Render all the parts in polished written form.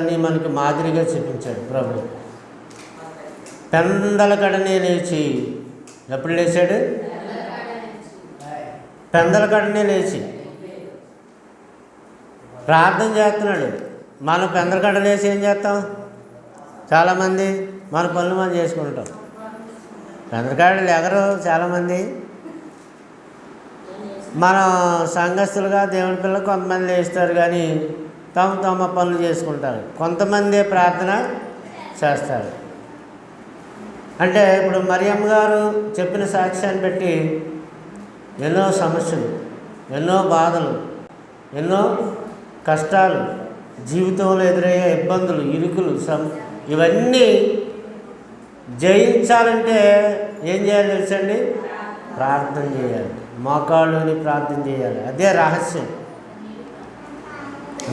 మనకి మాదిరిగా చూపించాడు ప్రభు. పెందల కడనే లేచి, ఎప్పుడు లేచాడు? పెందల కడనే లేచి ప్రార్థన చేస్తున్నాడు. మనం పెందల కడ లేచి ఏం చేస్తాం? చాలామంది మన పనులు మనం చేసుకుంటాం. పెందల కడలు ఎగరు చాలామంది. మన సంఘస్థులుగా దేవుని పిల్లలు కొంతమంది లేస్తారు, కానీ తమ పనులు చేసుకుంటారు. కొంతమంది ప్రార్థన చేస్తారు. అంటే ఇప్పుడు మరియమ్మ గారు చెప్పిన సాక్ష్యాన్ని బట్టి ఎన్నో సమస్యలు, ఎన్నో బాధలు, ఎన్నో కష్టాలు, జీవితంలో ఎదురయ్యే ఇబ్బందులు, ఇరుకులు, ఇవన్నీ జయించాలంటే ఏం చేయాలి తెలుసండి? ప్రార్థన చేయాలి. మోకాళ్ళుని ప్రార్థన చేయాలి. అదే రహస్యం.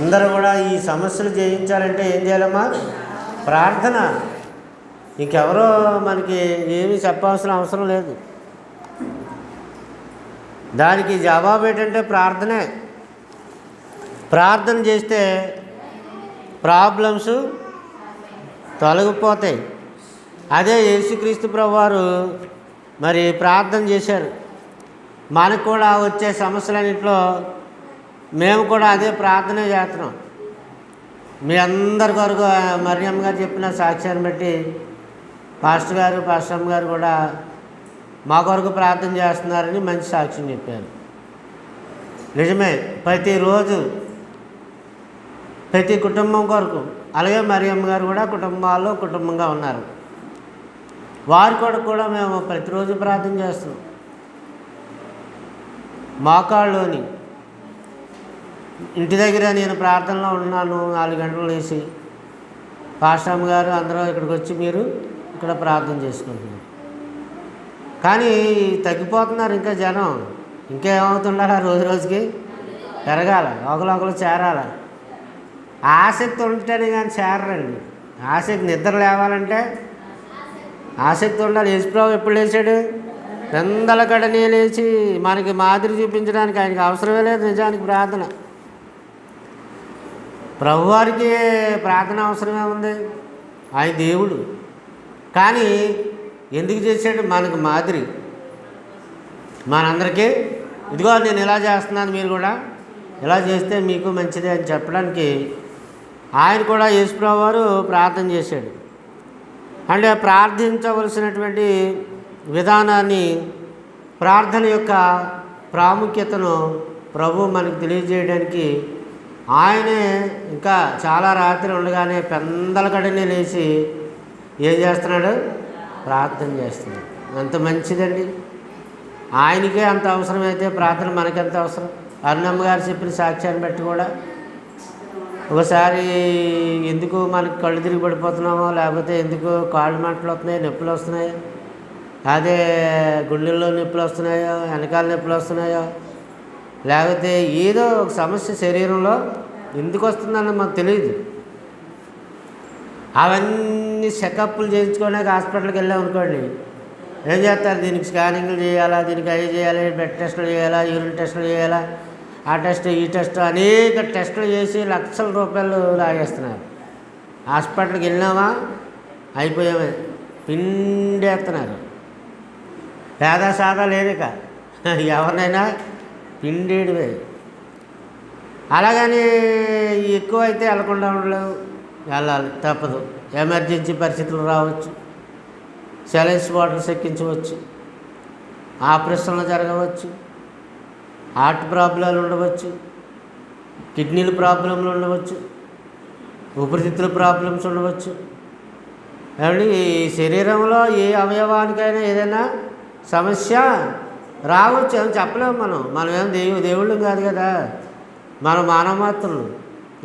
అందరూ కూడా ఈ సమస్యలు జయించాలంటే ఏం చేయాలమ్మా? ప్రార్థన. ఇంకెవరో మనకి ఏమీ చెప్పాల్సిన అవసరం లేదు. దానికి జవాబు ఏంటంటే ప్రార్థనే. ప్రార్థన చేస్తే ప్రాబ్లమ్స్ తొలగిపోతాయి. అదే యేసుక్రీస్తు ప్రభువారు మరి ప్రార్థన చేశారు. మనకు కూడా వచ్చే సమస్యలన్నింటిలో మేము కూడా అదే ప్రార్థనే చేస్తున్నాం. మీ అందరి కొరకు మరియమ్మ గారు చెప్పిన సాక్ష్యాన్ని బట్టి పాస్టర్ అమ్మ గారు కూడా మా కొరకు ప్రార్థన చేస్తున్నారని మంచి సాక్ష్యం చెప్పారు. నిజమే, ప్రతిరోజు ప్రతి కుటుంబం కొరకు. అలాగే మరియమ్మ గారు కూడా కుటుంబంగా ఉన్నారు. వారి కొరకు కూడా మేము ప్రతిరోజు ప్రార్థన చేస్తున్నాం. మోకాళ్ళలోని ఇంటి దగ్గర నేను ప్రార్థనలో ఉన్నాను. 4 గంటలు లేచి పాస్టర్ అమ్మ గారు అందరూ ఇక్కడికి వచ్చి మీరు ఇక్కడ ప్రార్థన చేసుకుంటున్నారు. కానీ తగ్గిపోతున్నారు ఇంకా జనం. ఇంకేమవుతుండాలా? రోజు రోజుకి పెరగాల, ఒకరు చేరాల. ఆసక్తి ఉంటేనే కానీ చేరరండి. ఆసక్తి, నిద్ర లేవాలంటే ఆసక్తి ఉండాలి. యేసుప్రభు ఎప్పుడు లేచాడు? పెందల కడనే లేచి మనకి మాదిరి చూపించడానికి ఆయనకి అవసరమే లేదు నిజానికి ప్రార్థన. ప్రభువారికి ప్రార్థన అవసరమే ఉంది. ఆయన దేవుడు. కానీ ఎందుకు చేశాడు? మనకు మాదిరి. మనందరికీ ఇదిగో నేను ఇలా చేస్తున్నాను, మీరు కూడా ఇలా చేస్తే మీకు మంచిదే అని చెప్పడానికి ఆయన కూడా యేసుప్రభు వారు ప్రార్థన చేశాడు. అంటే ప్రార్థించవలసినటువంటి విధానాన్ని, ప్రార్థన యొక్క ప్రాముఖ్యతను ప్రభు మనకు తెలియజేయడానికి ఆయనే ఇంకా చాలా రాత్రి ఉండగానే పెందల కడనే లేచి ఏం చేస్తున్నాడు? ప్రార్థన చేస్తున్నాడు. అంత మంచిదండి. ఆయనకే అంత అవసరమైతే ప్రార్థన మనకెంత అవసరం? అరుణమ్మ గారు చెప్పిన సాక్ష్యాన్ని బట్టి కూడా ఒకసారి ఎందుకు మనకు కళ్ళు తిరిగి పడిపోతున్నామో, లేకపోతే ఎందుకు కాళ్ళు మంటలు వస్తున్నాయో, నొప్పులు వస్తున్నాయో, అదే గుండెల్లో నొప్పులు వస్తున్నాయో, వెనకాల నొప్పులు వస్తున్నాయో, లేకపోతే ఏదో ఒక సమస్య శరీరంలో ఎందుకు వస్తుందని మాకు తెలియదు. అవన్నీ చెకప్లు చేయించుకోవడానికి హాస్పిటల్కి వెళ్ళామనుకోండి, ఏం చేస్తారు? దీనికి స్కానింగ్లు చేయాలా, దీనికి అవి చేయాలి, బ్లడ్ టెస్టులు చేయాలా, యూరిన్ టెస్టులు చేయాలా, ఆ టెస్ట్ ఈ టెస్ట్, అనేక టెస్టులు చేసి లక్షల రూపాయలు లాగేస్తున్నారు. హాస్పిటల్కి వెళ్ళినామా అయిపోయామే, పిండేస్తున్నారు. పేద సాదా లేనిక ఎవరినైనా పిండేడివే. అలాగని ఎక్కువ అయితే వెళ్ళకుండా ఉండలేవు, వెళ్ళాలి, తప్పదు. ఎమర్జెన్సీ పరిస్థితులు రావచ్చు, సెలైన్స్ బాటిల్స్ ఎక్కించవచ్చు, ఆపరేషన్లు జరగవచ్చు, హార్ట్ ప్రాబ్లాలు ఉండవచ్చు, కిడ్నీల ప్రాబ్లంలు ఉండవచ్చు, ఊపిరితిత్తుల ప్రాబ్లమ్స్ ఉండవచ్చు. ఏమండి, ఈ శరీరంలో ఏ అవయవానికైనా ఏదైనా సమస్య రావచ్చు. ఏమని చెప్పలేము. మనం ఏం దేవుళ్ళు కాదు కదా, మనం మానవ మాత్రులు.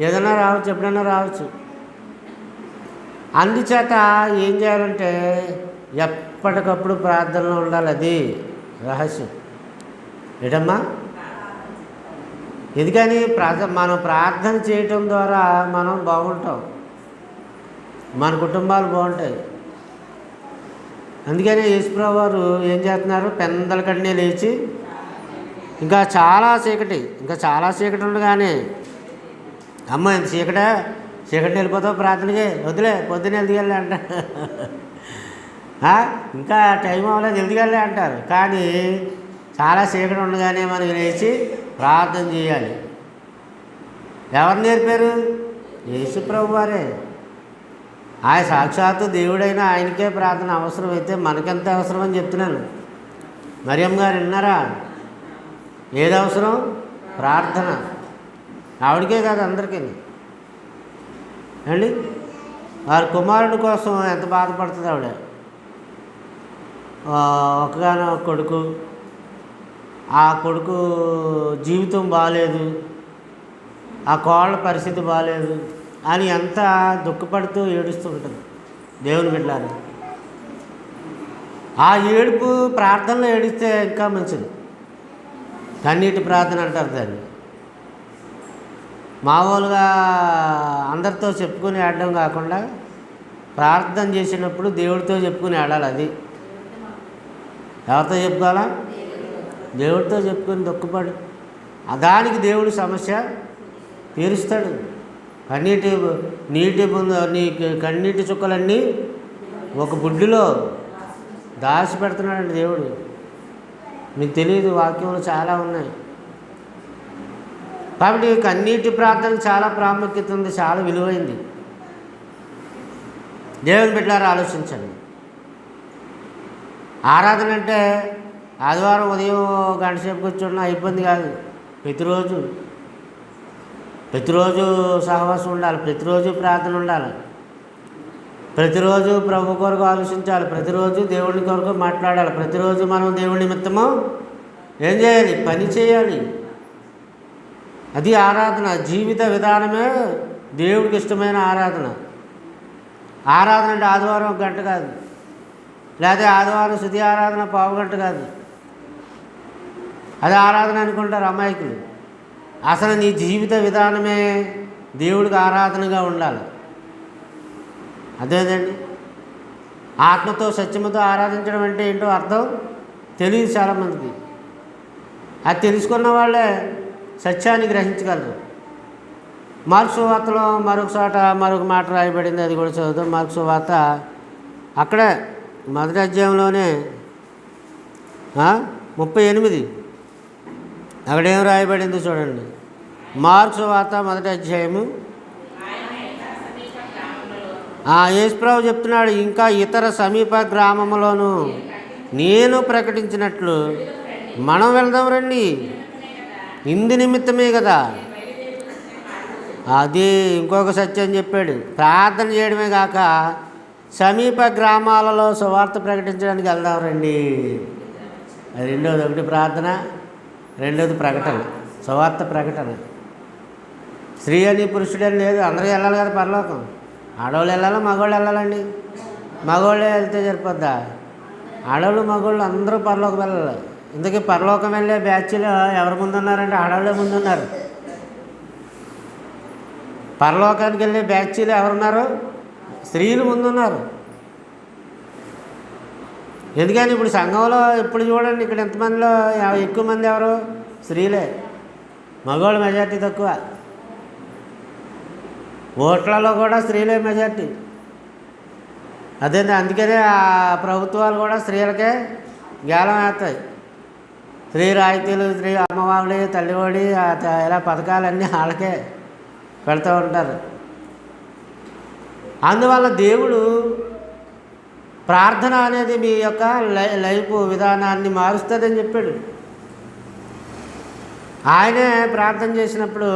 ఏదైనా రావచ్చు, ఎప్పుడైనా రావచ్చు. అందుచేత ఏం చేయాలంటే ఎప్పటికప్పుడు ప్రార్థనలో ఉండాలి. అది రహస్యం. ఏంటమ్మా? ఎందుకని మనం ప్రార్థన చేయటం ద్వారా మనం బాగుంటాం, మన కుటుంబాలు బాగుంటాయి. అందుకనే యేసుప్రభు వారు ఏం చేస్తున్నారు? పెందల కడనే లేచి ఇంకా చాలా చీకటి ఉండగానే అమ్మ ఇంత చీకటే చీకటి వెళ్ళిపోతావు ప్రార్థనకి, వదిలే పొద్దున్న ఎదిగెళ్ళి అంట. ఇంకా టైం అవ్వలేదు ఎదిగెళ్ళి అంటారు. కానీ చాలా చీకటి ఉండగానే మనం లేచి ప్రార్థన చేయాలి. ఎవరు నేర్పారు? యేసు ప్రభు వారే. ఆయన సాక్షాత్తు దేవుడైన ఆయనకే ప్రార్థన అవసరమైతే మనకెంత అవసరం అని చెప్తున్నాను. మరియమ్మ గారు విన్నారా? ఏది అవసరం? ప్రార్థన. ఆవిడకే కాదు, అందరికీ అండి. వారి కుమారుడి కోసం ఎంత బాధపడుతుంది ఆవిడ. ఒకగానో కొడుకు, ఆ కొడుకు జీవితం బాగాలేదు, ఆ కోళ్ళ పరిస్థితి బాగాలేదు అని ఎంత దుఃఖపడుతూ ఏడుస్తూ ఉంటుంది దేవుని బిడ్డలారా. ఆ ఏడుపు ప్రార్థనలో ఏడిస్తే ఇంకా మంచిది. కన్నీటి ప్రార్థన అంటారు దాన్ని. మామూలుగా అందరితో చెప్పుకుని ఆడడం కాకుండా ప్రార్థన చేసినప్పుడు దేవుడితో చెప్పుకుని ఆడాలి. అది ఎవరితో చెప్పుకోవాలా? దేవుడితో చెప్పుకొని దుఃఖపడు. దానికి దేవుడి సమస్య తీరుస్తాడు. నీటి నీ కన్నీటి చుక్కలన్నీ ఒక బుడ్డిలో దాచి పెడుతున్నాడండి దేవుడు. మీకు తెలియదు, వాక్యంలో చాలా ఉన్నాయి. కాబట్టి కన్నీటి ప్రార్థనకు చాలా ప్రాముఖ్యత ఉంది, చాలా విలువైంది. దేవుని బిడ్డలారా ఆలోచించండి. ఆరాధన అంటే ఆదివారం ఉదయం గంట సేపు కూర్చున్న ఇబ్బంది కాదు. ప్రతిరోజు సహవాసం ఉండాలి, ప్రతిరోజు ప్రార్థన ఉండాలి, ప్రతిరోజు ప్రభు కొరకు ఆలోచించాలి, ప్రతిరోజు దేవుడి కొరకు మాట్లాడాలి, ప్రతిరోజు మనం దేవుడి నిమిత్తము ఏం చేయాలి? పని చేయాలి. అది ఆరాధన. జీవిత విధానమే దేవుడికి ఇష్టమైన ఆరాధన. ఆరాధన అంటే ఆదివారం ఒక గంట కాదు, లేదా ఆదివారం స్తుతి ఆరాధన పావు గంట కాదు. అది ఆరాధన అనుకుంటారు అమాయకులు. అసలు నీ జీవిత విధానమే దేవుడికి ఆరాధనగా ఉండాలి. అదేనండి, ఆత్మతో సత్యముతో ఆరాధించడం అంటే ఏంటో అర్థం తెలియదు చాలామందికి. అది తెలుసుకున్న వాళ్ళే సత్యాన్ని గ్రహించగలరు. మార్కు సువార్తలో మరొక మాట రాయబడింది, అది కూడా చదువుతాం. మార్కు సువార్త అక్కడే మొదటి అధ్యాయంలోనే 38 అక్కడేం రాయబడిందో చూడండి. మార్కు సువార్త మొదటి అధ్యాయము. యేసుప్రభు చెప్తున్నాడు, ఇంకా ఇతర సమీప గ్రామములోను నేను ప్రకటించినట్లు మనం వెళ్దాం రండి, ఇందు నిమిత్తమే కదా. అది ఇంకొక సత్యం చెప్పాడు. ప్రార్థన చేయడమే కాక సమీప గ్రామాలలో సువార్త ప్రకటించడానికి వెళ్దాం రండి. అది రెండోది. ఒకటి ప్రార్థన, రెండోది ప్రకటన, సువార్త ప్రకటన. స్త్రీ అని పురుషుడని లేదు, అందరూ వెళ్ళాలి కదా పరలోకం. ఆడవాళ్ళు వెళ్ళాలా, మగవాళ్ళు వెళ్ళాలండి? మగవాళ్ళే వెళ్తే సరిపోద్దా? ఆడవాళ్ళు మగవాళ్ళు అందరూ పరలోకం వెళ్ళాలి. ఇందుకే పరలోకం వెళ్ళే బ్యాచ్లో ఎవరు ముందున్నారంటే ఆడవాళ్ళే ముందున్నారు. పరలోకానికి వెళ్ళే బ్యాచ్లో ఎవరున్నారు? స్త్రీలు ముందున్నారు. ఎందుకని ఇప్పుడు సంఘంలో ఇప్పుడు చూడండి, ఇక్కడ ఎంతమందిలో ఎక్కువ మంది ఎవరు? స్త్రీలే. మగవాళ్ళు మెజార్టీ తక్కువ. ఓట్లలో కూడా స్త్రీలే మెజార్టీ. అదే అందుకనే ఆ ప్రభుత్వాలు కూడా స్త్రీలకే గేలం వేస్తాయి. స్త్రీ రాయితీలు, స్త్రీ అమ్మవాడి, తల్లివాడి, ఇలా పథకాలన్నీ వాళ్ళకే పెడతా ఉంటారు. అందువల్ల దేవుడు ప్రార్థన అనేది మీ యొక్క లైఫ్ విధానాన్ని మారుస్తుందని చెప్పాడు. ఆయనే ప్రార్థన చేసినప్పుడు,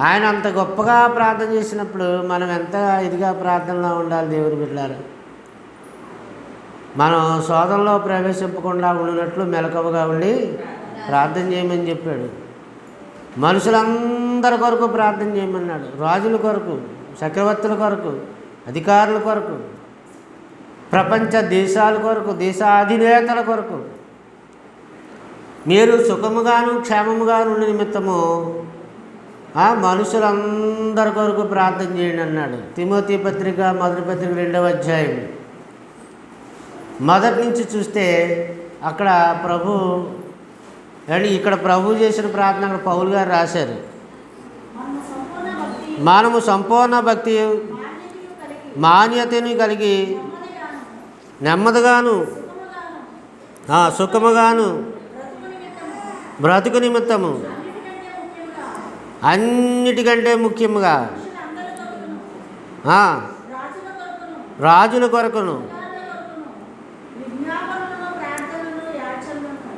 ఆయన అంత గొప్పగా ప్రార్థన చేసినప్పుడు మనం ఎంత ఇదిగా ప్రార్థనలో ఉండాలి దేవుని బిడ్డలారా. మనం శోధనలో ప్రవేశింపకుండా ఉండినట్లు మెలకువగా ఉండి ప్రార్థన చేయమని చెప్పాడు. మనుషులందరి కొరకు ప్రార్థన చేయమన్నాడు. రాజుల కొరకు, చక్రవర్తుల కొరకు, అధికారుల కొరకు, ప్రపంచ దేశాల కొరకు, దేశాధినేతల కొరకు మీరు సుఖముగాను క్షేమముగాను ఉండే నిమిత్తము మనుషులందరి కొరకు ప్రార్థన చేయండి అన్నాడు. తిమోతి పత్రిక మొదటి పత్రిక 2వ అధ్యాయం మొదటి నుంచి చూస్తే అక్కడ ప్రభు ఇక్కడ ప్రభు చేసిన ప్రార్థన అక్కడ పౌలు గారు రాశారు. మనము సంపూర్ణ భక్తి మాన్యతను కలిగి నెమ్మదిగాను సుఖముగాను బ్రతుకు నిమిత్తము అన్నిటికంటే ముఖ్యముగా రాజుల కొరకును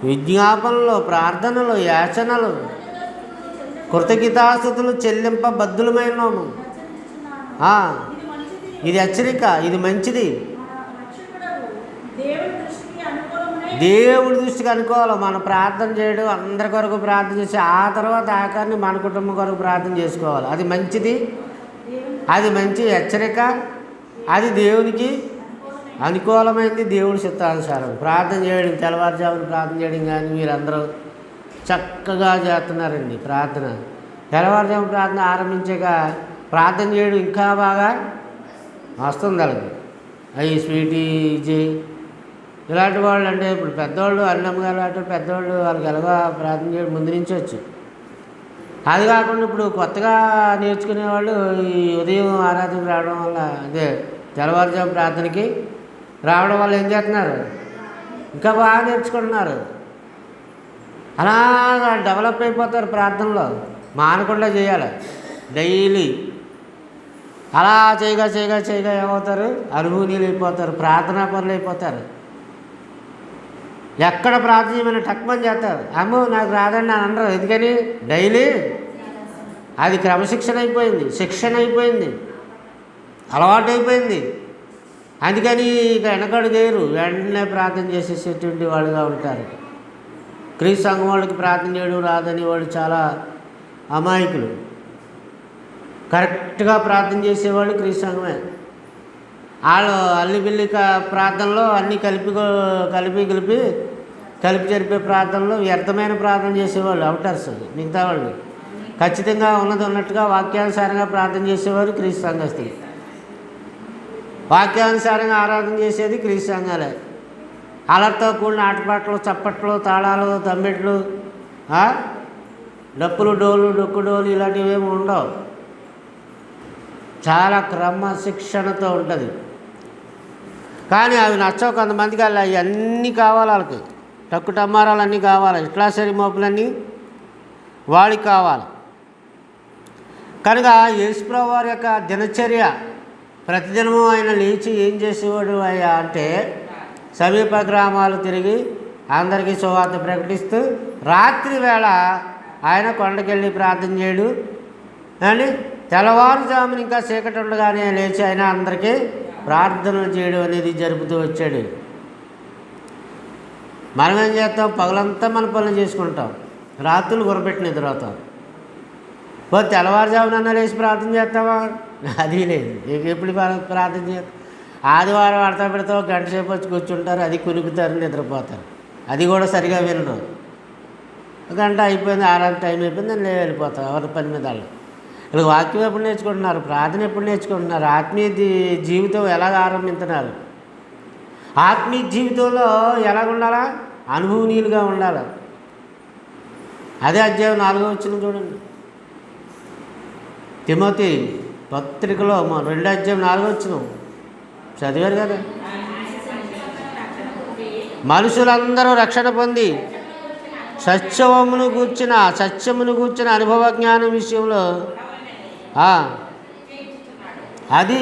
విజ్ఞాపనలు ప్రార్థనలు యాచనలు కృతజ్ఞతాస్తుతులు చెల్లింప బద్దులమైనము. ఇది హెచ్చరిక, ఇది మంచిది, దేవుడి దృష్టికి అనుకోవాలి. మనం ప్రార్థన చేయడం, అందరి కొరకు ప్రార్థన చేసి ఆ తర్వాత ఆఖరిని మన కుటుంబం కొరకు ప్రార్థన చేసుకోవాలి. అది మంచిది, అది మంచి హెచ్చరిక, అది దేవునికి అనుకూలమైంది, దేవుడి చిత్తానుసారం ప్రార్థన చేయడం. తెల్లవారుజామున ప్రార్థన చేయడం కానీ మీరందరూ చక్కగా చేస్తున్నారండి. ప్రార్థన తెల్లవారుజామున ప్రార్థన ఆరంభించాక ప్రార్థన చేయడం ఇంకా బాగా వస్తుంది. వాళ్ళకి అవి స్వీటీ విజయ్ ఇలాంటి వాళ్ళు, అంటే ఇప్పుడు పెద్దవాళ్ళు అన్నమ్మ గారు లాంటి పెద్దవాళ్ళు వాళ్ళకి ఎలాగో ప్రార్థన చేయడం ముందు నుంచి వచ్చు. అది కాకుండా ఇప్పుడు కొత్తగా నేర్చుకునేవాళ్ళు ఈ ఉదయం ఆరాధనకు రావడం వల్ల, అదే తెల్లవారుజాము ప్రార్థనకి రావడం వల్ల ఏం చేస్తున్నారు, ఇంకా బాగా నేర్చుకుంటున్నారు. అలా డెవలప్ అయిపోతారు. ప్రార్థనలో మానకుండా చేయాలి డైలీ. అలా చేయగా చేయగా చేయగా ఏమవుతారు, అనుభూనీయులు అయిపోతారు, ప్రార్థనా పనులు అయిపోతారు. ఎక్కడ ప్రార్థన చేయమని టక్మని చేస్తారు. అమ్మో నాకు రాదండి అని అనరు. ఎందుకని డైలీ అది క్రమశిక్షణ అయిపోయింది, శిక్షణ అయిపోయింది, అలవాటు అయిపోయింది. అందుకని ఇక వెనకడుగు వేయరు, వెంటనే ప్రార్థన చేసేసేటువంటి వాళ్ళుగా ఉంటారు. క్రీస్తు సంఘం వాళ్ళకి ప్రార్థన చేయడం రాదని వాళ్ళు చాలా అమాయకులు. కరెక్ట్గా ప్రార్థన చేసేవాళ్ళు క్రీస్తు సంఘమే. వాళ్ళు అల్లిబిల్లి ప్రార్థనలో అన్నీ కలిపి జరిపే ప్రార్థనలో వ్యర్థమైన ప్రార్థన చేసేవాళ్ళు అవుటర్స్. మిగతా వాళ్ళు ఖచ్చితంగా ఉన్నది ఉన్నట్టుగా వాక్యానుసారంగా ప్రార్థన చేసేవారు క్రీస్తు సంఘస్థులు. వాక్యానుసారంగా ఆరాధన చేసేది క్రీస్తు సంఘాలే. అలర్తో కూడిన ఆటపాటలు, చప్పట్లు, తాళాలు, తమ్మెట్లు, డప్పులు, డోలు, డొక్కు డోలు ఇలాంటివి ఏమి ఉండవు. చాలా క్రమశిక్షణతో ఉంటుంది. కానీ అవి నచ్చవు కొంతమందికి. అలా అవన్నీ కావాలి వాళ్ళకి, టక్కు టమ్మారాలు అన్నీ కావాలి, ఇట్లాసరి మోపులన్నీ వాడికి కావాలి. కనుక యేసుప్రభువు వారి యొక్క దినచర్య ప్రతిదినము ఆయన లేచి ఏం చేసేవాడు అయ్యా అంటే సమీప గ్రామాలు తిరిగి అందరికీ సువార్త ప్రకటిస్తూ రాత్రి వేళ ఆయన కొండకెళ్ళి ప్రార్థన చేయడు అని తెల్లవారుజామున ఇంకా చీకటి ఉండగానే లేచి ఆయన అందరికీ ప్రార్థనలు చేయడం అనేది జరుపుతూ వచ్చాడు. మనం ఏం చేస్తాం, పగలంతా మన పనులు చేసుకుంటాం, రాత్రులు గురపెట్టి నిద్రపోతాం. తెల్లవారుజామున లేచి ప్రార్థన చేస్తావా? అది లేదు. ఎప్పుడు ప్రార్థన చేస్తాం? ఆదివారం ఆడతా పెడతావు, గంట సేపు వచ్చి కూర్చుంటారు, అది కునుకుతారు, నిద్రపోతారు. అది కూడా సరిగా వినరు. గంట అయిపోయింది, ఆరాధన టైం అయిపోయింది, నేను వెళ్ళిపోతాను ఎవరి పని మీద వాళ్ళు. ఇలా వాక్యం ఎప్పుడు నేర్చుకుంటున్నారు, ప్రార్థన ఎప్పుడు నేర్చుకుంటున్నారు, ఆత్మీయ జీవితం ఎలాగ ఆరంభిస్తున్నారు, ఆత్మీయ జీవితంలో ఎలాగ ఉండాలా, అనుభవనీయులుగా ఉండాలి. అదే అధ్యాయం 4వ వచనం చూడండి. తిమోతి పత్రికలో 2వ అధ్యాయం 4వ వచనం చదివారు కదా. మనుషులందరూ రక్షణ పొంది సత్యమును గూర్చిన అనుభవ జ్ఞానం విషయంలో అది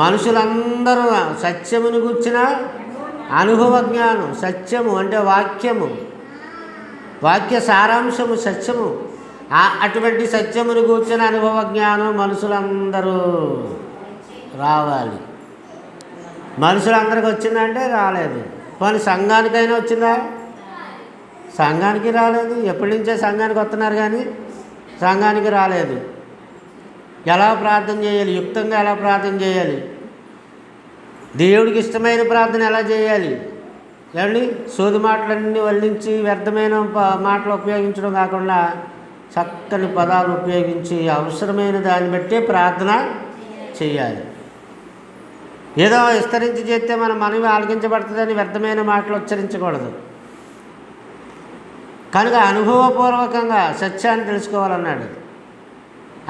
మనుషులందరూ సత్యమును గూర్చిన అనుభవ జ్ఞానం. సత్యము అంటే వాక్యము, వాక్య సారాంశము సత్యము. అటువంటి సత్యమును గూర్చిన అనుభవ జ్ఞానం మనుషులందరూ రావాలి. మనుషులందరికీ వచ్చిందంటే రాలేదు. పోనీ సంఘానికైనా వచ్చిందా? సంఘానికి రాలేదు. ఎప్పటి నుంచే సంఘానికి వస్తున్నారు కానీ సంఘానికి రాలేదు. ఎలా ప్రార్థన చేయాలి, యుక్తంగా ఎలా ప్రార్థన చేయాలి, దేవుడికి ఇష్టమైన ప్రార్థన ఎలా చేయాలి, ఏమండి సోది మాటలన్నీ వల్లించి వ్యర్థమైన మాటలు ఉపయోగించడం కాకుండా చక్కని పదాలు ఉపయోగించి అవసరమైన దాన్ని బట్టే ప్రార్థన చేయాలి. ఏదో విస్తరించి చేస్తే మన మనవి ఆలకించబడుతుందని వ్యర్థమైన మాటలు ఉచ్చరించకూడదు. కనుక అనుభవపూర్వకంగా సత్యాన్ని తెలుసుకోవాలన్నాడు.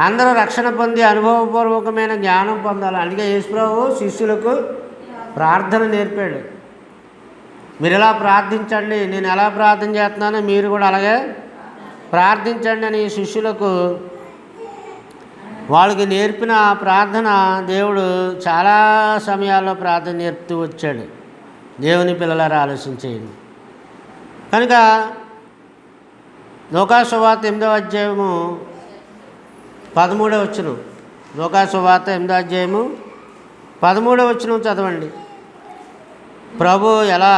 అందరూ రక్షణ పొంది అనుభవపూర్వకమైన జ్ఞానం పొందాలి. అందుకే యేసుప్రభువు శిష్యులకు ప్రార్థన నేర్పాడు. మీరు ఎలా ప్రార్థించండి, నేను ఎలా ప్రార్థన చేస్తున్నానో మీరు కూడా అలాగే ప్రార్థించండి అని శిష్యులకు వాళ్ళకి నేర్పిన ప్రార్థన దేవుడు చాలా సమయాల్లో ప్రార్థన నేర్పుతూ వచ్చాడు. దేవుని పిల్లలారా ఆలోచించేయండి. కనుక లూకాసు సువార్త 8వ అధ్యాయము 13వ వచనం, లూకాసు సువార్త 8వ అధ్యాయము 13వ వచనం చదవండి. ప్రభు ఎలా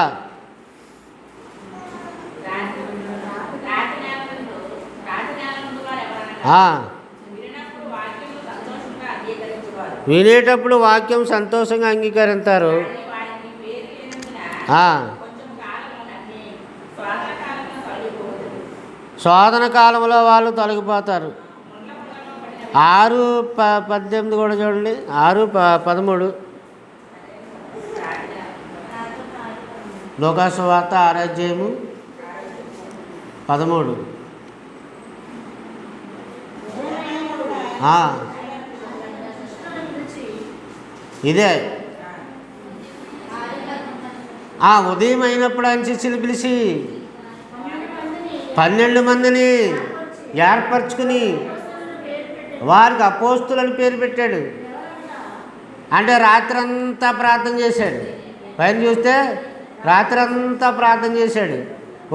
వినేటప్పుడు వాక్యం సంతోషంగా అంగీకరిస్తారు. శోధన కాలంలో వాళ్ళు తొలగిపోతారు. 6:18 కూడా చూడండి, 6:13 లూకాసు వార్త 6వ అధ్యాయము 13. ఇదే ఉదయం అయినప్పుడు ఆయన శిష్యులు పిలిచి 12 మందిని ఏర్పరచుకుని వారికి అపోస్తులని పేరు పెట్టాడు. అంటే రాత్రంతా ప్రార్థన చేశాడు. పైన చూస్తే రాత్రంతా ప్రార్థన చేశాడు.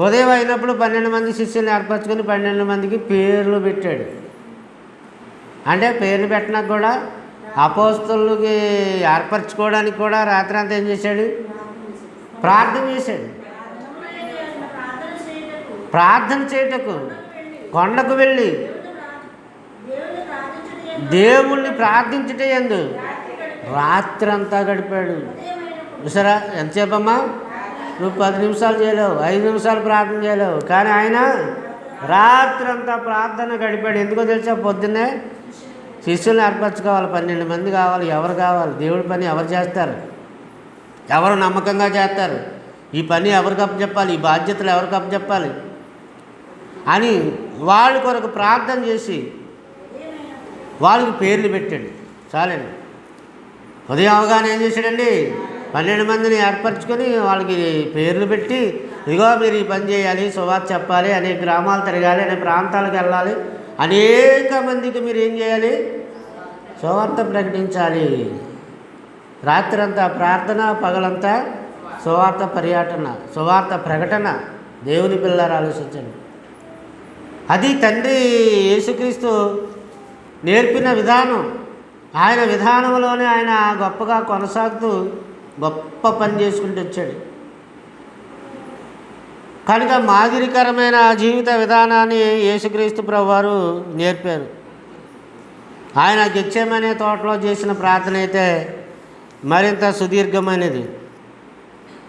ఉదయం అయినప్పుడు 12 మంది శిష్యులను ఏర్పరచుకుని 12 మందికి పేర్లు పెట్టాడు. అంటే పేర్లు పెట్టడానికి కూడా అపోస్తులకి ఏర్పరచుకోవడానికి కూడా రాత్రి అంతా ఏం చేశాడు? ప్రార్థన చేశాడు. ప్రార్థన చేయటకు కొండకు వెళ్ళి దేవుణ్ణి ప్రార్థించటే ఎందు రాత్రి అంతా గడిపాడు. చూసారా ఎంతసేపమ్మా? నువ్వు 10 నిమిషాలు చేయలేవు, 5 నిమిషాలు ప్రార్థన చేయలేవు, కానీ ఆయన రాత్రి అంతా ప్రార్థన గడిపాడు. ఎందుకో తెలుసా? పొద్దున్నే శిష్యులను ఏర్పరచుకోవాలి, 12 మంది కావాలి. ఎవరు కావాలి? దేవుడి పని ఎవరు చేస్తారు? ఎవరు నమ్మకంగా చేస్తారు? ఈ పని ఎవరికి అప్పచెప్పాలి? ఈ బాధ్యతలు ఎవరికి అప్పచెప్పాలి అని వాళ్ళ కొరకు ప్రార్థన చేసి వాళ్ళకి పేర్లు పెట్టాడు. చాలండి. ఉదయం అవగానే ఏం చేశాడండి? 12 మందిని ఏర్పరచుకొని వాళ్ళకి పేర్లు పెట్టి, ఇదిగో మీరు ఈ పని చేయాలి, సువార్త చెప్పాలి, అనేక గ్రామాలు తిరగాలి, అనేక ప్రాంతాలకు వెళ్ళాలి, అనేక మందికి మీరు ఏం చేయాలి? సువార్త ప్రకటించాలి. రాత్రంతా ప్రార్థన, పగలంతా సువార్త పర్యటన, సువార్త ప్రకటన. దేవుని పిల్లలు ఆలోచించండి. అది తండ్రి యేసుక్రీస్తు నేర్పిన విధానం. ఆయన విధానంలోనే ఆయన గొప్పగా కొనసాగుతూ గొప్ప పని చేసుకుంటూ వచ్చాడు. కనుక మాదిరికరమైన జీవిత విధానాన్ని యేసుక్రీస్తు ప్రభువారు నేర్పారు. ఆయన గెత్సేమనే తోటలో చేసిన ప్రార్థన అయితే మరింత సుదీర్ఘమైనది.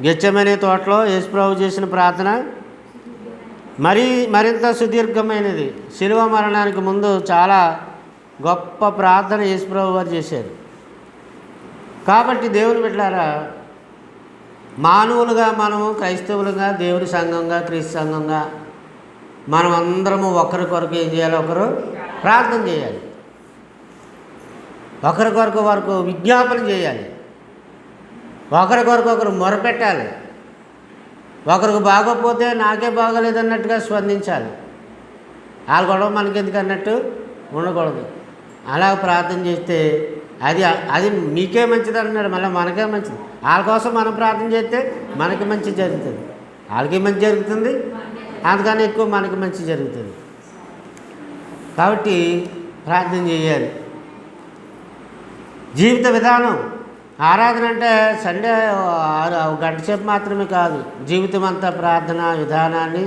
గెత్సేమనే తోటలో యేసు ప్రభు చేసిన ప్రార్థన మరింత సుదీర్ఘమైనది. శిలువ మరణానికి ముందు చాలా గొప్ప ప్రార్థన యేసు ప్రభు వారు చేశారు. కాబట్టి దేవుని బిడ్డలారా, మానవులుగా మనము క్రైస్తవులుగా, దేవుని సంఘంగా, క్రీస్తు సంఘంగా మనం అందరము ఒకరికొరకు ఏం చేయాలి? ఒకరు ప్రార్థన చేయాలి. ఒకరికొరకు వరకు విజ్ఞాపన చేయాలి. ఒకరికొరకు ఒకరు మొరపెట్టాలి. ఒకరికి బాగోపోతే నాకే బాగోలేదన్నట్టుగా స్పందించాలి. వాళ్ళ గొడవ మనకెందుకు అన్నట్టు ఉండకూడదు. అలా ప్రార్థన చేస్తే అది మీకే మంచిది అంటున్నాడు, మళ్ళీ మనకే మంచిది. వాళ్ళ కోసం మనం ప్రార్థన చేస్తే మనకి మంచి జరుగుతుంది, వాళ్ళకి మంచి జరుగుతుంది, అందుకని ఎక్కువ మనకి మంచి జరుగుతుంది. కాబట్టి ప్రార్థన చేయాలి. జీవిత విధానం ఆరాధన అంటే సండే 1 గంట సేపు మాత్రమే కాదు. జీవితం అంతా ప్రార్థన విధానాన్ని,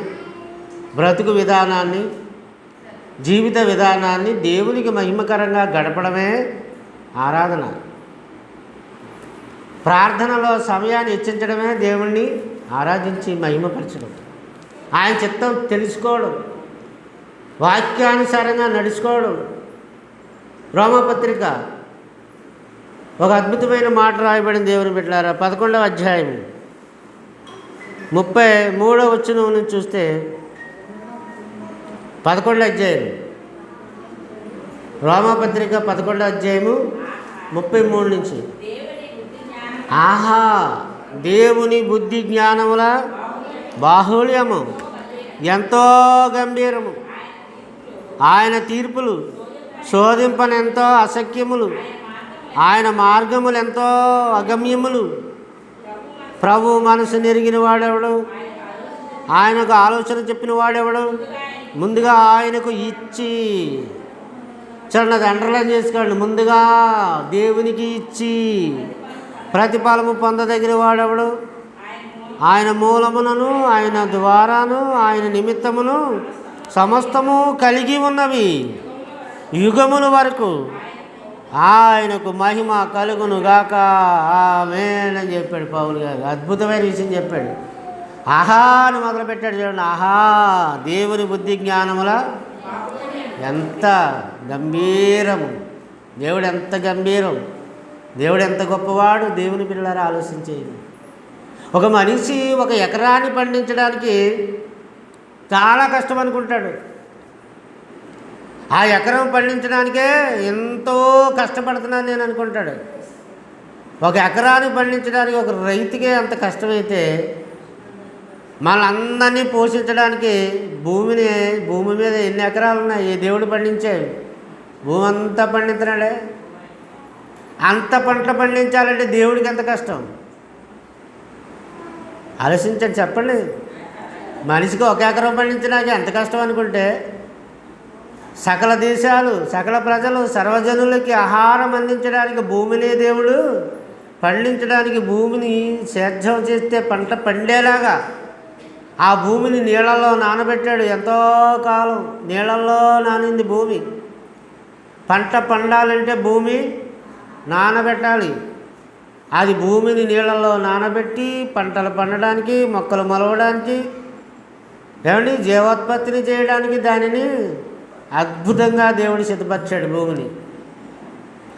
బ్రతుకు విధానాన్ని, జీవిత విధానాన్ని దేవునికి మహిమకరంగా గడపడమే ఆరాధన. ప్రార్థనలో సమయాన్ని హెచ్చించడమే దేవుణ్ణి ఆరాధించి మహిమపరచడం, ఆయన చిత్తం తెలుసుకోవడం, వాక్యానుసారంగా నడుచుకోవడం. రోమపత్రిక ఒక అద్భుతమైన మాట రాయబడింది దేవుని బిడ్డలారా. 11వ అధ్యాయం 33వ వచనం నుంచి చూస్తే 11వ అధ్యాయం రోమాపత్రిక 11వ అధ్యాయము 33 నుంచి. ఆహా, దేవుని బుద్ధి జ్ఞానముల బాహుళ్యము ఎంతో గంభీరము, ఆయన తీర్పులు శోధింపనెంతో అసఖ్యములు, ఆయన మార్గములు ఎంతో అగమ్యములు. ప్రభు మనసు నెరిగిన వాడెవడు, ఆయనకు ఆలోచన చెప్పిన వాడెవడు. ముందుగా ఆయనకు ఇచ్చి, చూడండి అండర్లైన్ చేసుకోండి, ముందుగా దేవునికి ఇచ్చి ప్రతిఫలము పొందదగిన వాడెవడు. ఆయన మూలమునను ఆయన ద్వారాను ఆయన నిమిత్తమును సమస్తము కలిగి ఉన్నవి యుగముల వరకు ఆయనకు మహిమ కలుగును గాక ఆమేన్ అని చెప్పాడు పౌలు గారు. అద్భుతమైన విషయం చెప్పాడు. ఆహా అని మొదలుపెట్టాడు చూడండి. ఆహా, దేవుని బుద్ధి జ్ఞానముల ఎంత గంభీరము, దేవుడు ఎంత గంభీరం, దేవుడు ఎంత గొప్పవాడు. దేవుని పిల్లలారా ఆలోచించేది. ఒక మనిషి ఒక ఎకరాన్ని పండించడానికి చాలా కష్టం అనుకుంటాడు. ఆ ఎకరం పండించడానికే ఎంతో కష్టపడుతున్నాను నేను అనుకుంటాడు. ఒక ఎకరాన్ని పండించడానికి ఒక రైతుకే అంత కష్టమైతే మనందరినీ పోషించడానికి భూమి మీద ఎన్ని ఎకరాలు ఉన్నాయి దేవుడు పండించాడు. భూమి అంతా పండించినాడే. అంత పంటలు పండించాలంటే దేవుడికి ఎంత కష్టం ఆలోచించండి, చెప్పండి. మనిషికి ఒక ఎకరం పండించడానికి ఎంత కష్టం అనుకుంటే, సకల దేశాలు సకల ప్రజలు సర్వజనులకి ఆహారం అందించడానికి భూమిని దేవుడు పండించడానికి భూమిని సేద్యం చేస్తే పంట పండేలాగా ఆ భూమిని నీళ్ళల్లో నానబెట్టాడు. ఎంతో కాలం నీళ్ళల్లో నానింది భూమి. పంట పండాలంటే భూమి నానబెట్టాలి. అది భూమిని నీళ్ళల్లో నానబెట్టి పంటలు పండడానికి, మొక్కలు మొలవడానికి, ఏమండి జీవోత్పత్తిని చేయడానికి దానిని అద్భుతంగా దేవుడు సిద్ధపరిచాడు భూమిని.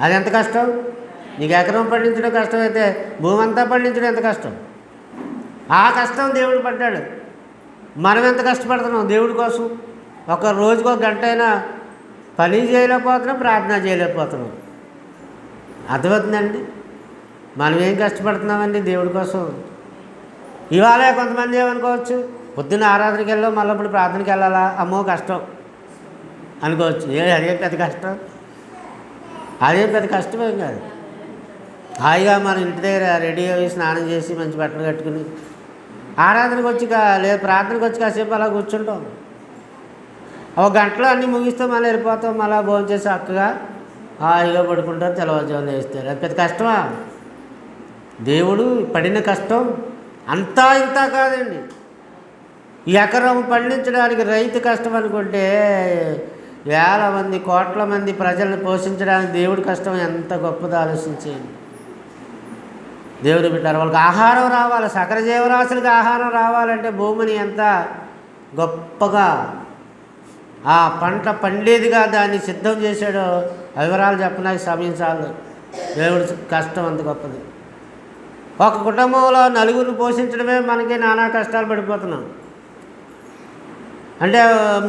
అది ఎంత కష్టం. నీకు ఎకరం పండించడం కష్టమైతే భూమి అంతా పండించడం ఎంత కష్టం. ఆ కష్టం దేవుడు పడ్డాడు. మనం ఎంత కష్టపడుతున్నాం దేవుడి కోసం. ఒక రోజుకు ఒక గంట అయినా పని చేయలేకపోతున్నాం, ప్రార్థన చేయలేకపోతున్నాం. అర్థమవుతుందండి. మనం ఏం కష్టపడుతున్నామండి దేవుడి కోసం. ఇవాళ కొంతమంది ఏమనుకోవచ్చు, పొద్దున్న ఆరాధనకి వెళ్ళాం మళ్ళీ ఇప్పుడు ప్రార్థనకి వెళ్ళాలా, అమ్మో కష్టం అనుకోవచ్చు. అదేం పెద్ద కష్టం, అదేం పెద్ద కష్టమేం కాదు. హాయిగా మన ఇంటి దగ్గర రెడీ అయ్యి స్నానం చేసి మంచి బట్టలు కట్టుకుని ఆరాధనకు వచ్చి లేదు ప్రార్థనకు వచ్చి కాసేపు అలా కూర్చుంటాం. ఒక గంటలో అన్నీ ముగిస్తే మళ్ళీ వెళ్ళిపోతాం. మళ్ళీ భోజనం చేసి చక్కగా హాయిగా పడుకుంటారు, తెల్లవారుజామున వేస్తారు. అది పెద్ద కష్టమా. దేవుడు పడిన కష్టం అంతా ఇంత కాదండి. ఈ ఎకరం పండించడానికి రైతు కష్టం అనుకుంటే వేల మంది కోట్ల మంది ప్రజలను పోషించడానికి దేవుడి కష్టం ఎంత గొప్పదో ఆలోచించేయండి. దేవుడు బిడ్డారు, వాళ్ళకి ఆహారం రావాలి. సకల జీవరాశులకి ఆహారం రావాలంటే భూమిని ఎంత గొప్పగా ఆ పంట పండేదిగా దాన్ని సిద్ధం చేశాడో వివరాలు చెప్పడానికి సమయం చాలు. దేవుడి కష్టం అంత గొప్పది. ఒక కుటుంబంలో నలుగురిని పోషించడమే మనకి నానా కష్టాలు పడిపోతున్నాం. అంటే